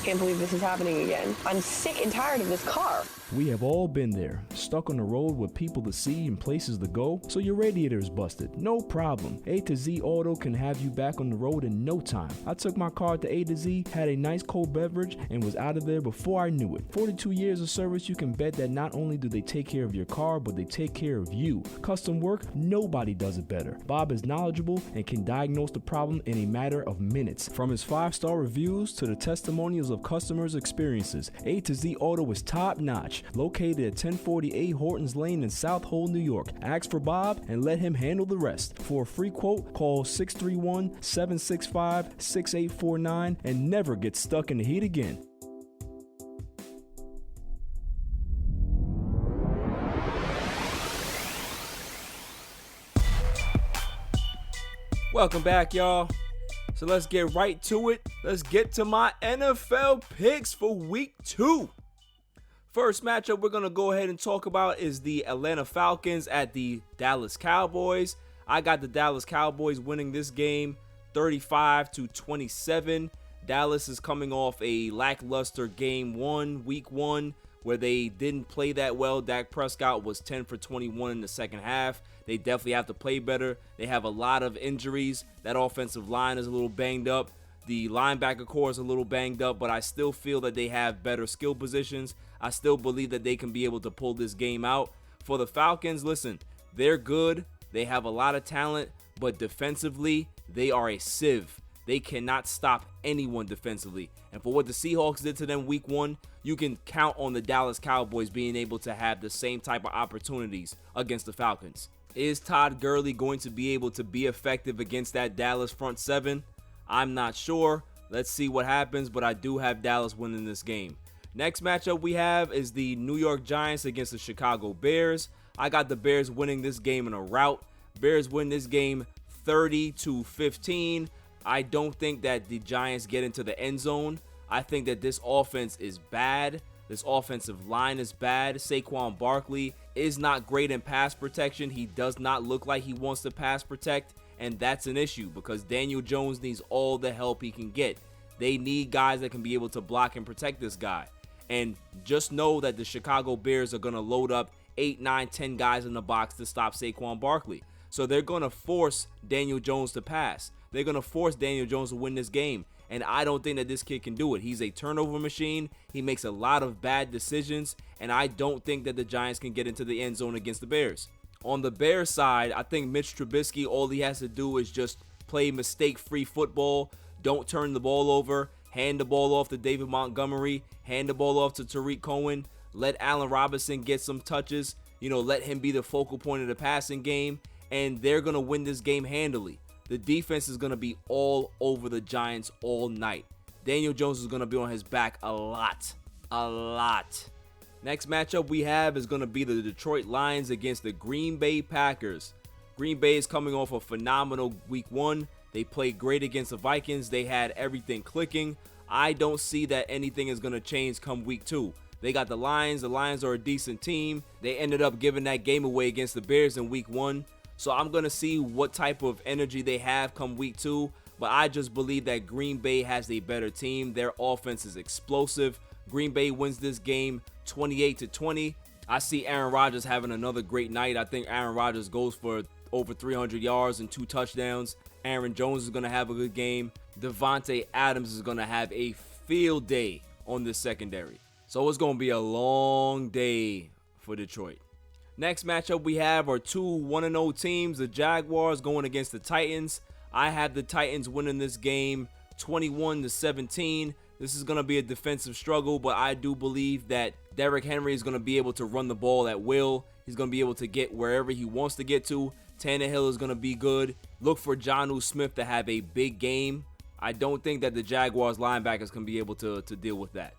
Can't believe this is happening again. I'm sick and tired of this car. We have all been there, stuck on the road with people to see and places to go, so your radiator is busted. No problem. A to Z Auto can have you back on the road in no time. I took my car to A to Z, had a nice cold beverage, and was out of there before I knew it. 42 years of service, you can bet that not only do they take care of your car, but they take care of you. Custom work, nobody does it better. Bob is knowledgeable and can diagnose the problem in a matter of minutes. From his 5-star reviews to the testimonials of customers' experiences, A to Z Auto is top notch. Located at 1048 Hortons Lane in South Hole, New York. Ask for Bob and let him handle the rest. For a free quote, call 631-765-6849 and never get stuck in the heat again. Welcome back, y'all. So let's get right to it. Let's get to my NFL picks for week 2. First matchup we're going to go ahead and talk about is the Atlanta Falcons at the Dallas Cowboys. I got the Dallas Cowboys winning this game 35-27. Dallas is coming off a lackluster week 1, where they didn't play that well. Dak Prescott was 10 for 21 in the second half. They definitely have to play better. They have a lot of injuries. That offensive line is a little banged up. The linebacker core is a little banged up, but I still feel that they have better skill positions. I still believe that they can be able to pull this game out. For the Falcons, listen, they're good. They have a lot of talent, but defensively, they are a sieve. They cannot stop anyone defensively. And for what the Seahawks did to them week 1, you can count on the Dallas Cowboys being able to have the same type of opportunities against the Falcons. Is Todd Gurley going to be able to be effective against that Dallas front seven? I'm not sure. Let's see what happens, but I do have Dallas winning this game. Next matchup we have is the New York Giants against the Chicago Bears. I got the Bears winning this game in a rout. Bears win this game 30-15. I don't think that the Giants get into the end zone. I think that this offense is bad. This offensive line is bad. Saquon Barkley is not great in pass protection. He does not look like he wants to pass protect, and that's an issue because Daniel Jones needs all the help he can get. They need guys that can be able to block and protect this guy. And just know that the Chicago Bears are going to load up 8, 9, 10 guys in the box to stop Saquon Barkley. So they're going to force Daniel Jones to pass. They're going to force Daniel Jones to win this game. And I don't think that this kid can do it. He's a turnover machine. He makes a lot of bad decisions. And I don't think that the Giants can get into the end zone against the Bears. On the Bears side, I think Mitch Trubisky, all he has to do is just play mistake-free football. Don't turn the ball over. Hand the ball off to David Montgomery. Hand the ball off to Tariq Cohen. Let Allen Robinson get some touches. Let him be the focal point of the passing game. And they're going to win this game handily. The defense is going to be all over the Giants all night. Daniel Jones is going to be on his back a lot. Next matchup we have is going to be the Detroit Lions against the Green Bay Packers. Green Bay is coming off a phenomenal week 1. They played great against the Vikings. They had everything clicking. I don't see that anything is going to change come week 2. They got the Lions. The Lions are a decent team. They ended up giving that game away against the Bears in week 1. So I'm going to see what type of energy they have come week 2. But I just believe that Green Bay has a better team. Their offense is explosive. Green Bay wins this game 28-20. I see Aaron Rodgers having another great night. I think Aaron Rodgers goes for over 300 yards and 2 touchdowns. Aaron Jones is going to have a good game. Devontae Adams is going to have a field day on this secondary. So it's going to be a long day for Detroit. Next matchup we have are 2 1-0 teams. The Jaguars going against the Titans. I have the Titans winning this game 21-17. This is going to be a defensive struggle, but I do believe that Derrick Henry is going to be able to run the ball at will. He's going to be able to get wherever he wants to get to. Tannehill is going to be good. Look for Jonnu Smith to have a big game. I don't think that the Jaguars linebackers can be able to deal with that.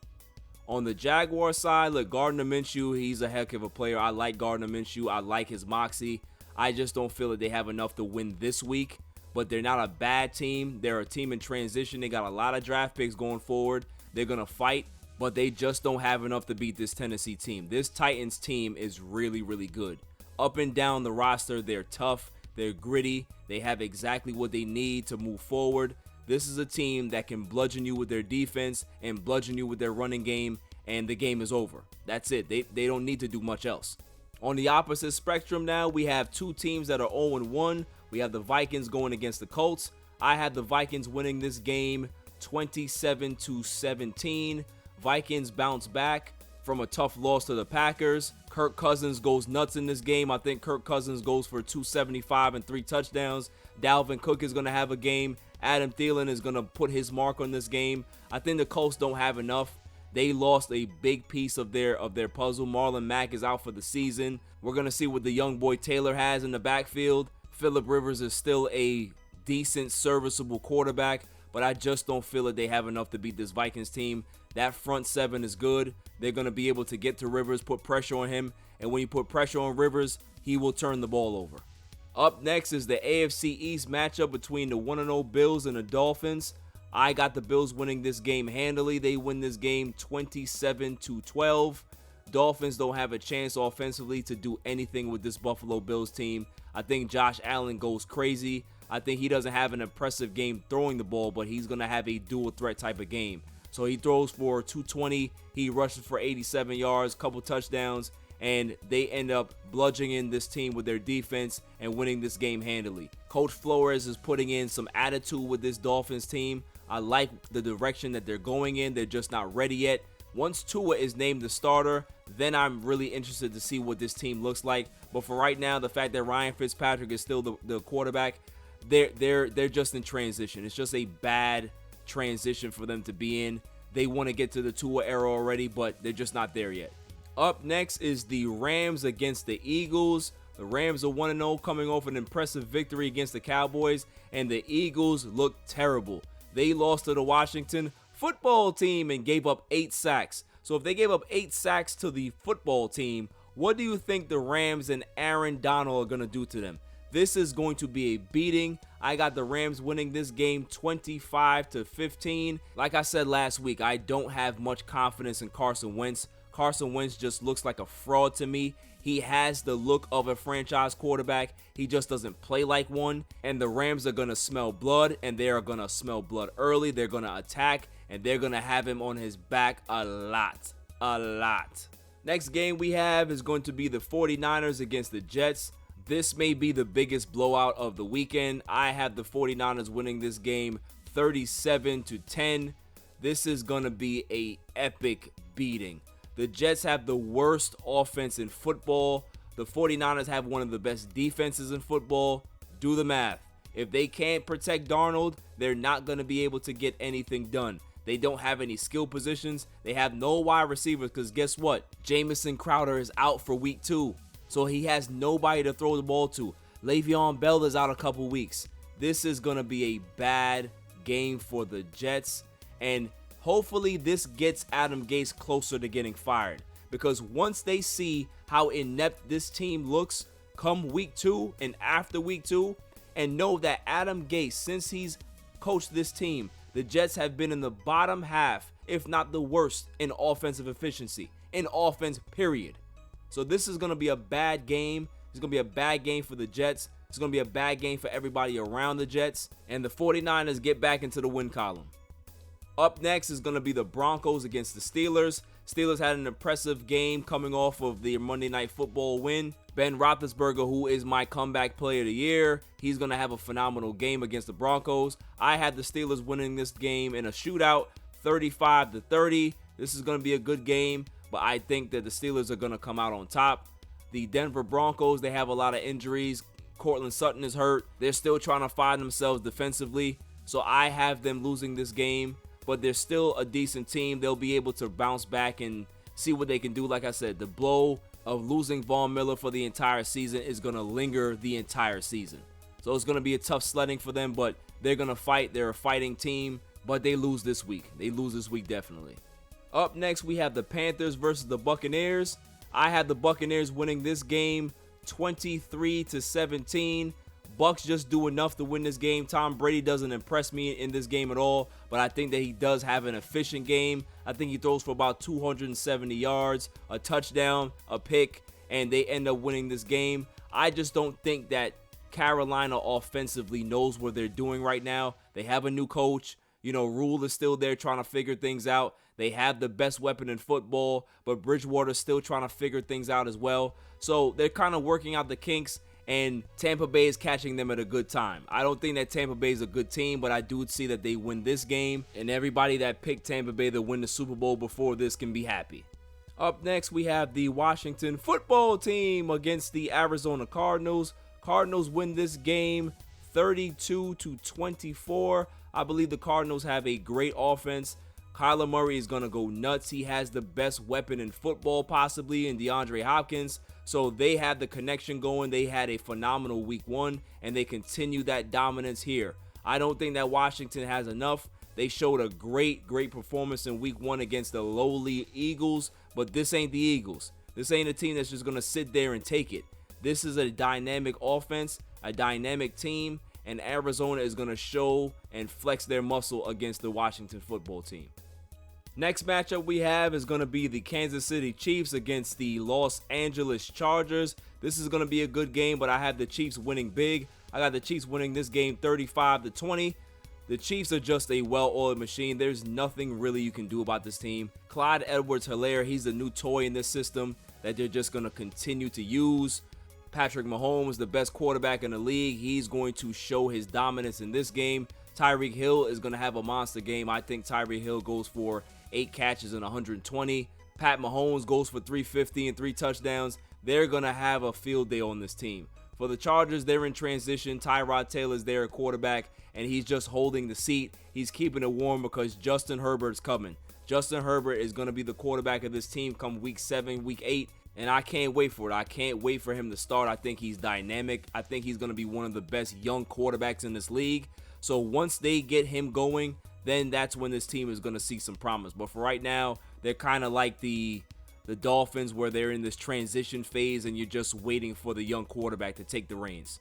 On the Jaguars side, look, Gardner Minshew, he's a heck of a player. I like Gardner Minshew. I like his moxie. I just don't feel that they have enough to win this week. But they're not a bad team. They're a team in transition. They got a lot of draft picks going forward. They're going to fight, but they just don't have enough to beat this Tennessee team. This Titans team is really, really good. Up and down the roster, they're tough. They're gritty. They have exactly what they need to move forward. This is a team that can bludgeon you with their defense and bludgeon you with their running game, and the game is over. That's it. They don't need to do much else. On the opposite spectrum now, we have 2 teams that are 0-1. We have the Vikings going against the Colts. I have the Vikings winning this game 27-17. Vikings bounce back from a tough loss to the Packers. Kirk Cousins goes nuts in this game. I think Kirk Cousins goes for 275 and 3 touchdowns. Dalvin Cook is going to have a game. Adam Thielen is going to put his mark on this game. I think the Colts don't have enough. They lost a big piece of their puzzle. Marlon Mack is out for the season. We're going to see what the young boy Taylor has in the backfield. Phillip Rivers is still a decent, serviceable quarterback, but I just don't feel that they have enough to beat this Vikings team. That front 7 is good. They're going to be able to get to Rivers, put pressure on him, and when you put pressure on Rivers, he will turn the ball over. Up next is the AFC East matchup between the 1-0 Bills and the Dolphins. I got the Bills winning this game handily. They win this game 27-12. Dolphins don't have a chance offensively to do anything with this Buffalo Bills team. I think Josh Allen goes crazy. I think he doesn't have an impressive game throwing the ball, but he's going to have a dual threat type of game. So he throws for 220. He rushes for 87 yards, couple touchdowns, and they end up bludgeoning this team with their defense and winning this game handily. Coach Flores is putting in some attitude with this Dolphins team. I like the direction that they're going in. They're just not ready yet. Once Tua is named the starter, then I'm really interested to see what this team looks like. But for right now, the fact that Ryan Fitzpatrick is still the quarterback, they're just in transition. It's just a bad transition for them to be in. They want to get to the Tua era already, but they're just not there yet. Up next is the Rams against the Eagles. The Rams are 1-0, coming off an impressive victory against the Cowboys, and the Eagles look terrible. They lost to the Washington football team and gave up 8 sacks. So if they gave up 8 sacks to the football team, what do you think the Rams and Aaron Donald are going to do to them? This is going to be a beating. I got the Rams winning this game 25-15. Like I said last week, I don't have much confidence in Carson Wentz. Carson Wentz just looks like a fraud to me. He has the look of a franchise quarterback. He just doesn't play like one. And the Rams are going to smell blood, and they are going to smell blood early. They're going to attack, and they're going to have him on his back a lot. Next game we have is going to be the 49ers against the Jets. This may be the biggest blowout of the weekend. I have the 49ers winning this game 37-10. This is going to be an epic beating. The Jets have the worst offense in football. The 49ers have one of the best defenses in football. Do the math. If they can't protect Darnold, they're not going to be able to get anything done. They don't have any skill positions. They have no wide receivers because guess what? Jamison Crowder is out for week 2. So he has nobody to throw the ball to. Le'Veon Bell is out a couple weeks. This is going to be a bad game for the Jets. And hopefully this gets Adam Gase closer to getting fired. Because once they see how inept this team looks come week 2 and after week 2, and know that Adam Gase, since he's coached this team, the Jets have been in the bottom half, if not the worst, in offensive efficiency. In offense, period. So this is going to be a bad game. It's going to be a bad game for the Jets. It's going to be a bad game for everybody around the Jets. And the 49ers get back into the win column. Up next is going to be the Broncos against the Steelers. Steelers had an impressive game coming off of the Monday Night Football win. Ben Roethlisberger, who is my comeback player of the year, he's going to have a phenomenal game against the Broncos. I had the Steelers winning this game in a shootout, 35-30. This is going to be a good game, but I think that the Steelers are going to come out on top. The Denver Broncos, they have a lot of injuries. Cortland Sutton is hurt. They're still trying to find themselves defensively, so I have them losing this game. But they're still a decent team. They'll be able to bounce back and see what they can do. Like I said, the blow of losing Von Miller for the entire season is going to linger the entire season. So it's going to be a tough sledding for them, but they're going to fight. They're a fighting team, but they lose this week. They lose this week definitely. Up next, we have the Panthers versus the Buccaneers. I had the Buccaneers winning this game 23-17. Bucks just do enough to win this game. Tom Brady doesn't impress me in this game at all, but I think that he does have an efficient game. I think he throws for about 270 yards, a touchdown, a pick, and they end up winning this game. I just don't think that Carolina offensively knows what they're doing right now. They have a new coach. Rule is still there trying to figure things out. They have the best weapon in football, but Bridgewater's still trying to figure things out as well. So they're kind of working out the kinks. And Tampa Bay is catching them at a good time. I don't think that Tampa Bay is a good team, but I do see that they win this game. And everybody that picked Tampa Bay to win the Super Bowl before this can be happy. Up next, we have the Washington football team against the Arizona Cardinals. Cardinals win this game 32-24. I believe the Cardinals have a great offense. Kyler Murray is going to go nuts. He has the best weapon in football possibly in DeAndre Hopkins. So they have the connection going. They had a phenomenal week 1, and they continue that dominance here. I don't think that Washington has enough. They showed a great performance in week 1 against the lowly Eagles, but this ain't the Eagles. This ain't a team that's just going to sit there and take it. This is a dynamic offense, a dynamic team, and Arizona is going to show and flex their muscle against the Washington football team. Next matchup we have is going to be the Kansas City Chiefs against the Los Angeles Chargers. This is going to be a good game, but I have the Chiefs winning big. I got the Chiefs winning this game 35-20. The Chiefs are just a well-oiled machine. There's nothing really you can do about this team. Clyde Edwards-Helaire, he's the new toy in this system that they're just going to continue to use. Patrick Mahomes, the best quarterback in the league. He's going to show his dominance in this game. Tyreek Hill is going to have a monster game. I think Tyreek Hill goes for 8 catches and 120. Pat Mahomes goes for 350 and 3 touchdowns. They're going to have a field day on this team. For the Chargers, they're in transition. Tyrod Taylor's there at quarterback, and he's just holding the seat. He's keeping it warm because Justin Herbert's coming. Justin Herbert is going to be the quarterback of this team come week 7, week 8, and I can't wait for it. I can't wait for him to start. I think he's dynamic. I think he's going to be one of the best young quarterbacks in this league. So once they get him going, then that's when this team is going to see some promise. But for right now, they're kind of like the Dolphins, where they're in this transition phase and you're just waiting for the young quarterback to take the reins.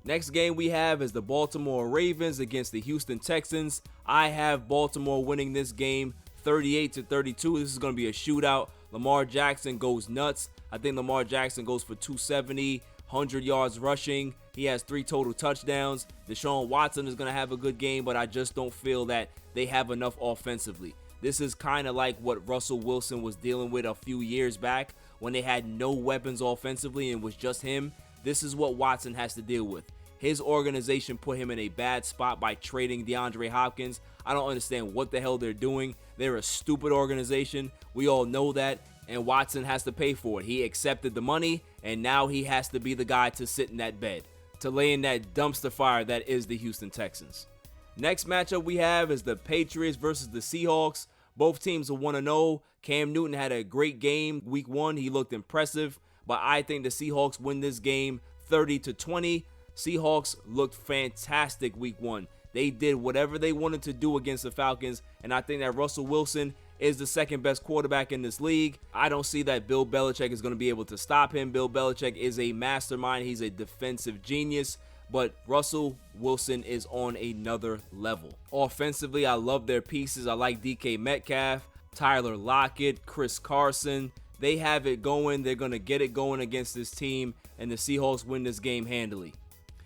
Next game we have is the Baltimore Ravens against the Houston Texans. I have Baltimore winning this game 38-32. This is going to be a shootout. Lamar Jackson goes nuts. I think Lamar Jackson goes for 270, 100 yards rushing. He has 3 total touchdowns. Deshaun Watson is going to have a good game, but I just don't feel that they have enough offensively. This is kind of like what Russell Wilson was dealing with a few years back when they had no weapons offensively and was just him. This is what Watson has to deal with. His organization put him in a bad spot by trading DeAndre Hopkins. I don't understand what the hell they're doing. They're a stupid organization. We all know that, and Watson has to pay for it. He accepted the money, and now he has to be the guy to sit in that bed, to lay in that dumpster fire that is the Houston Texans. Next matchup we have is the Patriots versus the Seahawks. Both teams are 1-0. Cam Newton had a great game week 1. He looked impressive, but I think the Seahawks win this game 30-20. Seahawks looked fantastic week 1. They did whatever they wanted to do against the Falcons, and I think that Russell Wilson is the second best quarterback in this league. I don't see that Bill Belichick is going to be able to stop him. Bill Belichick is a mastermind. He's a defensive genius. But Russell Wilson is on another level. Offensively, I love their pieces. I like DK Metcalf, Tyler Lockett, Chris Carson. They have it going. They're going to get it going against this team, and the Seahawks win this game handily.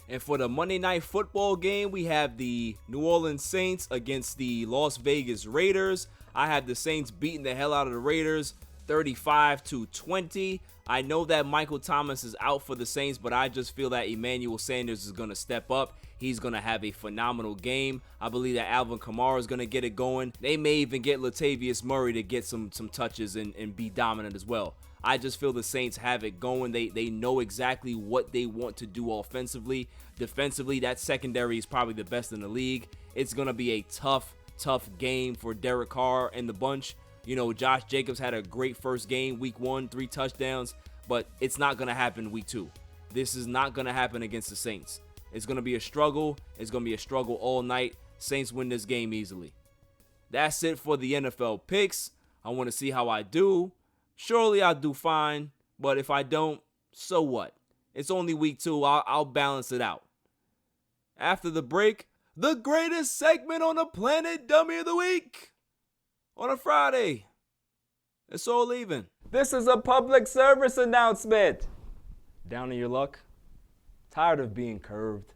And for the Monday Night Football game, we have the New Orleans Saints against the Las Vegas Raiders. I have the Saints beating the hell out of the Raiders 35-20. I know that Michael Thomas is out for the Saints, but I just feel that Emmanuel Sanders is going to step up. He's going to have a phenomenal game. I believe that Alvin Kamara is going to get it going. They may even get Latavius Murray to get some touches and be dominant as well. I just feel the Saints have it going. They know exactly what they want to do offensively. Defensively, that secondary is probably the best in the league. It's going to be a tough game for Derek Carr and the bunch. You know, Josh Jacobs had a great first game, week 1, 3 touchdowns, but it's not going to happen week 2. This is not going to happen against the Saints. It's going to be a struggle. It's going to be a struggle all night. Saints win this game easily. That's it for the NFL picks. I want to see how I do. Surely I'll do fine, but if I don't, so what? It's only week 2. I'll balance it out. After the break, the greatest segment on the planet, Dummy of the Week. On a Friday. It's all even. This is a public service announcement. Down in your luck? Tired of being curved?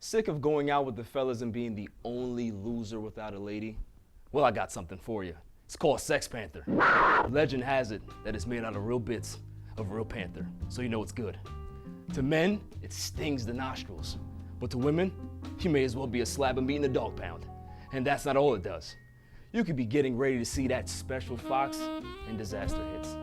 Sick of going out with the fellas and being the only loser without a lady? Well, I got something for you. It's called Sex Panther. Legend has it that it's made out of real bits of real panther, so you know it's good. To men, it stings the nostrils. But to women, you may as well be a slab of meat in a dog pound. And that's not all it does. You could be getting ready to see that special fox and disaster hits.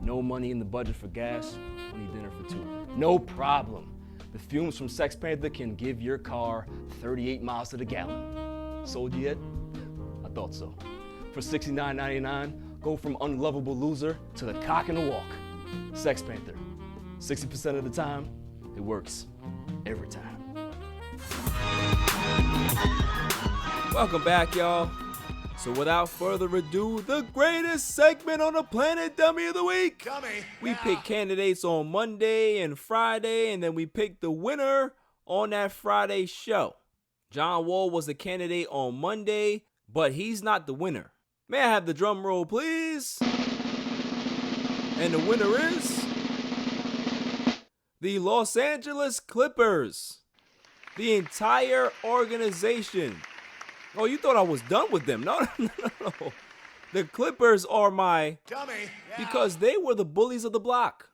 No money in the budget for gas, only dinner for 2. No problem. The fumes from Sex Panther can give your car 38 miles to the gallon. Sold yet? I thought so. For $69.99, go from unlovable loser to the cock and the walk. Sex Panther. 60% of the time, it works. Every time. Welcome back, y'all. So without further ado, the greatest segment on the planet, Dummy of the Week. Dummy. We pick candidates on Monday and Friday, and then we pick the winner on that Friday show. John Wall was the candidate on Monday, but he's not the winner. May I have the drum roll, please? And the winner is the Los Angeles Clippers. The entire organization. Oh, you thought I was done with them. No. The Clippers are my Dummy. Yeah. because they were the bullies of the block.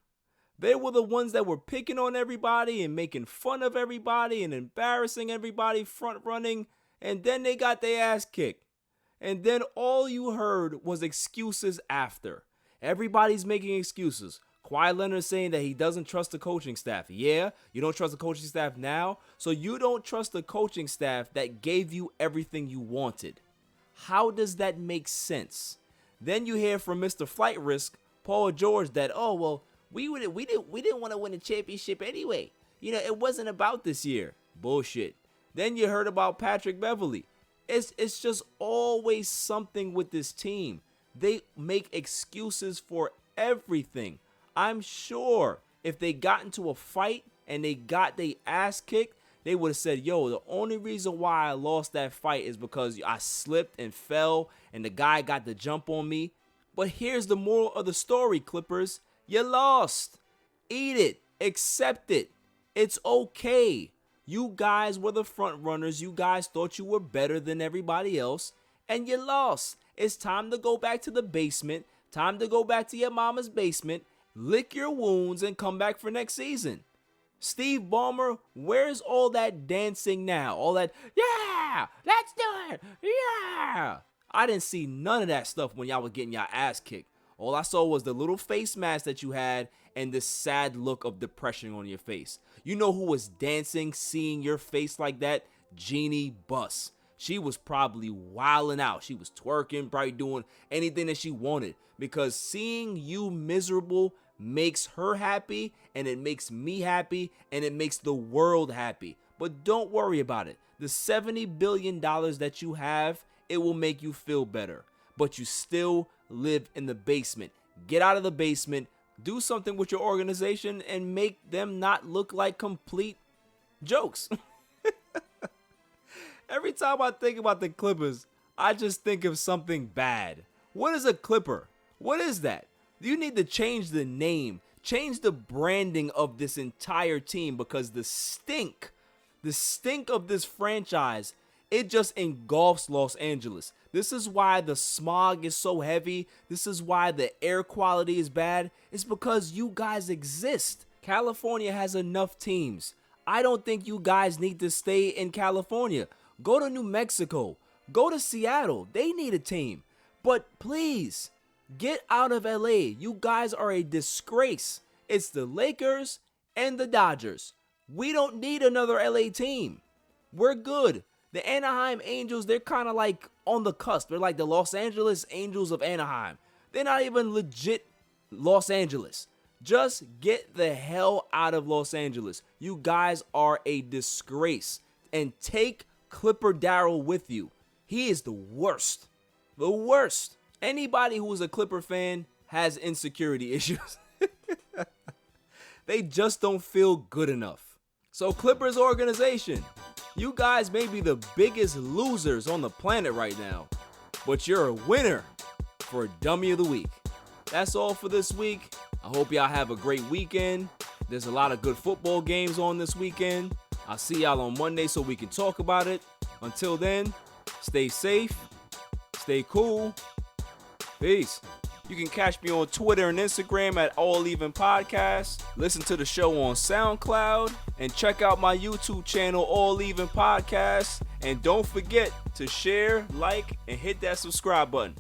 They were the ones that were picking on everybody and making fun of everybody and embarrassing everybody, front running. And then they got their ass kicked. And then all you heard was excuses after. Everybody's making excuses. Kawhi Leonard saying that he doesn't trust the coaching staff. Yeah, you don't trust the coaching staff now, so you don't trust the coaching staff that gave you everything you wanted. How does that make sense? Then you hear from Mr. Flight Risk, Paul George, that, oh, well, we didn't want to win a championship anyway. You know, it wasn't about this year. Bullshit. Then you heard about Patrick Beverley. It's just always something with this team. They make excuses for everything. I'm sure if they got into a fight and they got their ass kicked, they would have said, yo, the only reason why I lost that fight is because I slipped and fell and the guy got the jump on me. But here's the moral of the story, Clippers. You lost. Eat it. Accept it. It's okay. You guys were the front runners. You guys thought you were better than everybody else, and you lost. It's time to go back to the basement. Time to go back to your mama's basement, lick your wounds, and come back for next season. Steve Ballmer, where's all that dancing now? All that, yeah, let's do it, yeah. I didn't see none of that stuff when y'all were getting your ass kicked. All I saw was the little face mask that you had and this sad look of depression on your face. You know who was dancing, seeing your face like that? Jeannie Buss. She was probably wilding out. She was twerking, probably doing anything that she wanted, because seeing you miserable makes her happy, and it makes me happy, and it makes the world happy. But don't worry about it. The $70 billion that you have, it will make you feel better. But you still live in the basement. Get out of the basement, do something with your organization, and make them not look like complete jokes. Every time I think about the Clippers, I just think of something bad. What is a Clipper? What is that? You need to change the name, change the branding of this entire team, because the stink of this franchise, it just engulfs Los Angeles. This is why the smog is so heavy. This is why the air quality is bad. It's because you guys exist. California has enough teams. I don't think you guys need to stay in California. Go to New Mexico. Go to Seattle. They need a team. But please, get out of LA. You guys are a disgrace. It's the Lakers and the Dodgers. We don't need another LA team. We're good. The Anaheim Angels, they're kind of like on the cusp. They're like the Los Angeles Angels of Anaheim. They're not even legit Los Angeles. Just get the hell out of Los Angeles. You guys are a disgrace. And take Clipper Darrell with you. He is the worst. The worst. Anybody who is a Clipper fan has insecurity issues. They just don't feel good enough. So Clippers organization, you guys may be the biggest losers on the planet right now, but you're a winner for Dummy of the Week. That's all for this week. I hope y'all have a great weekend. There's a lot of good football games on this weekend. I'll see y'all on Monday so we can talk about it. Until then, stay safe, stay cool. Peace. You can catch me on Twitter and Instagram at ALLEVENPODCAST. Listen to the show on SoundCloud. And check out my YouTube channel, All Even Podcast. And don't forget to share, like, and hit that subscribe button.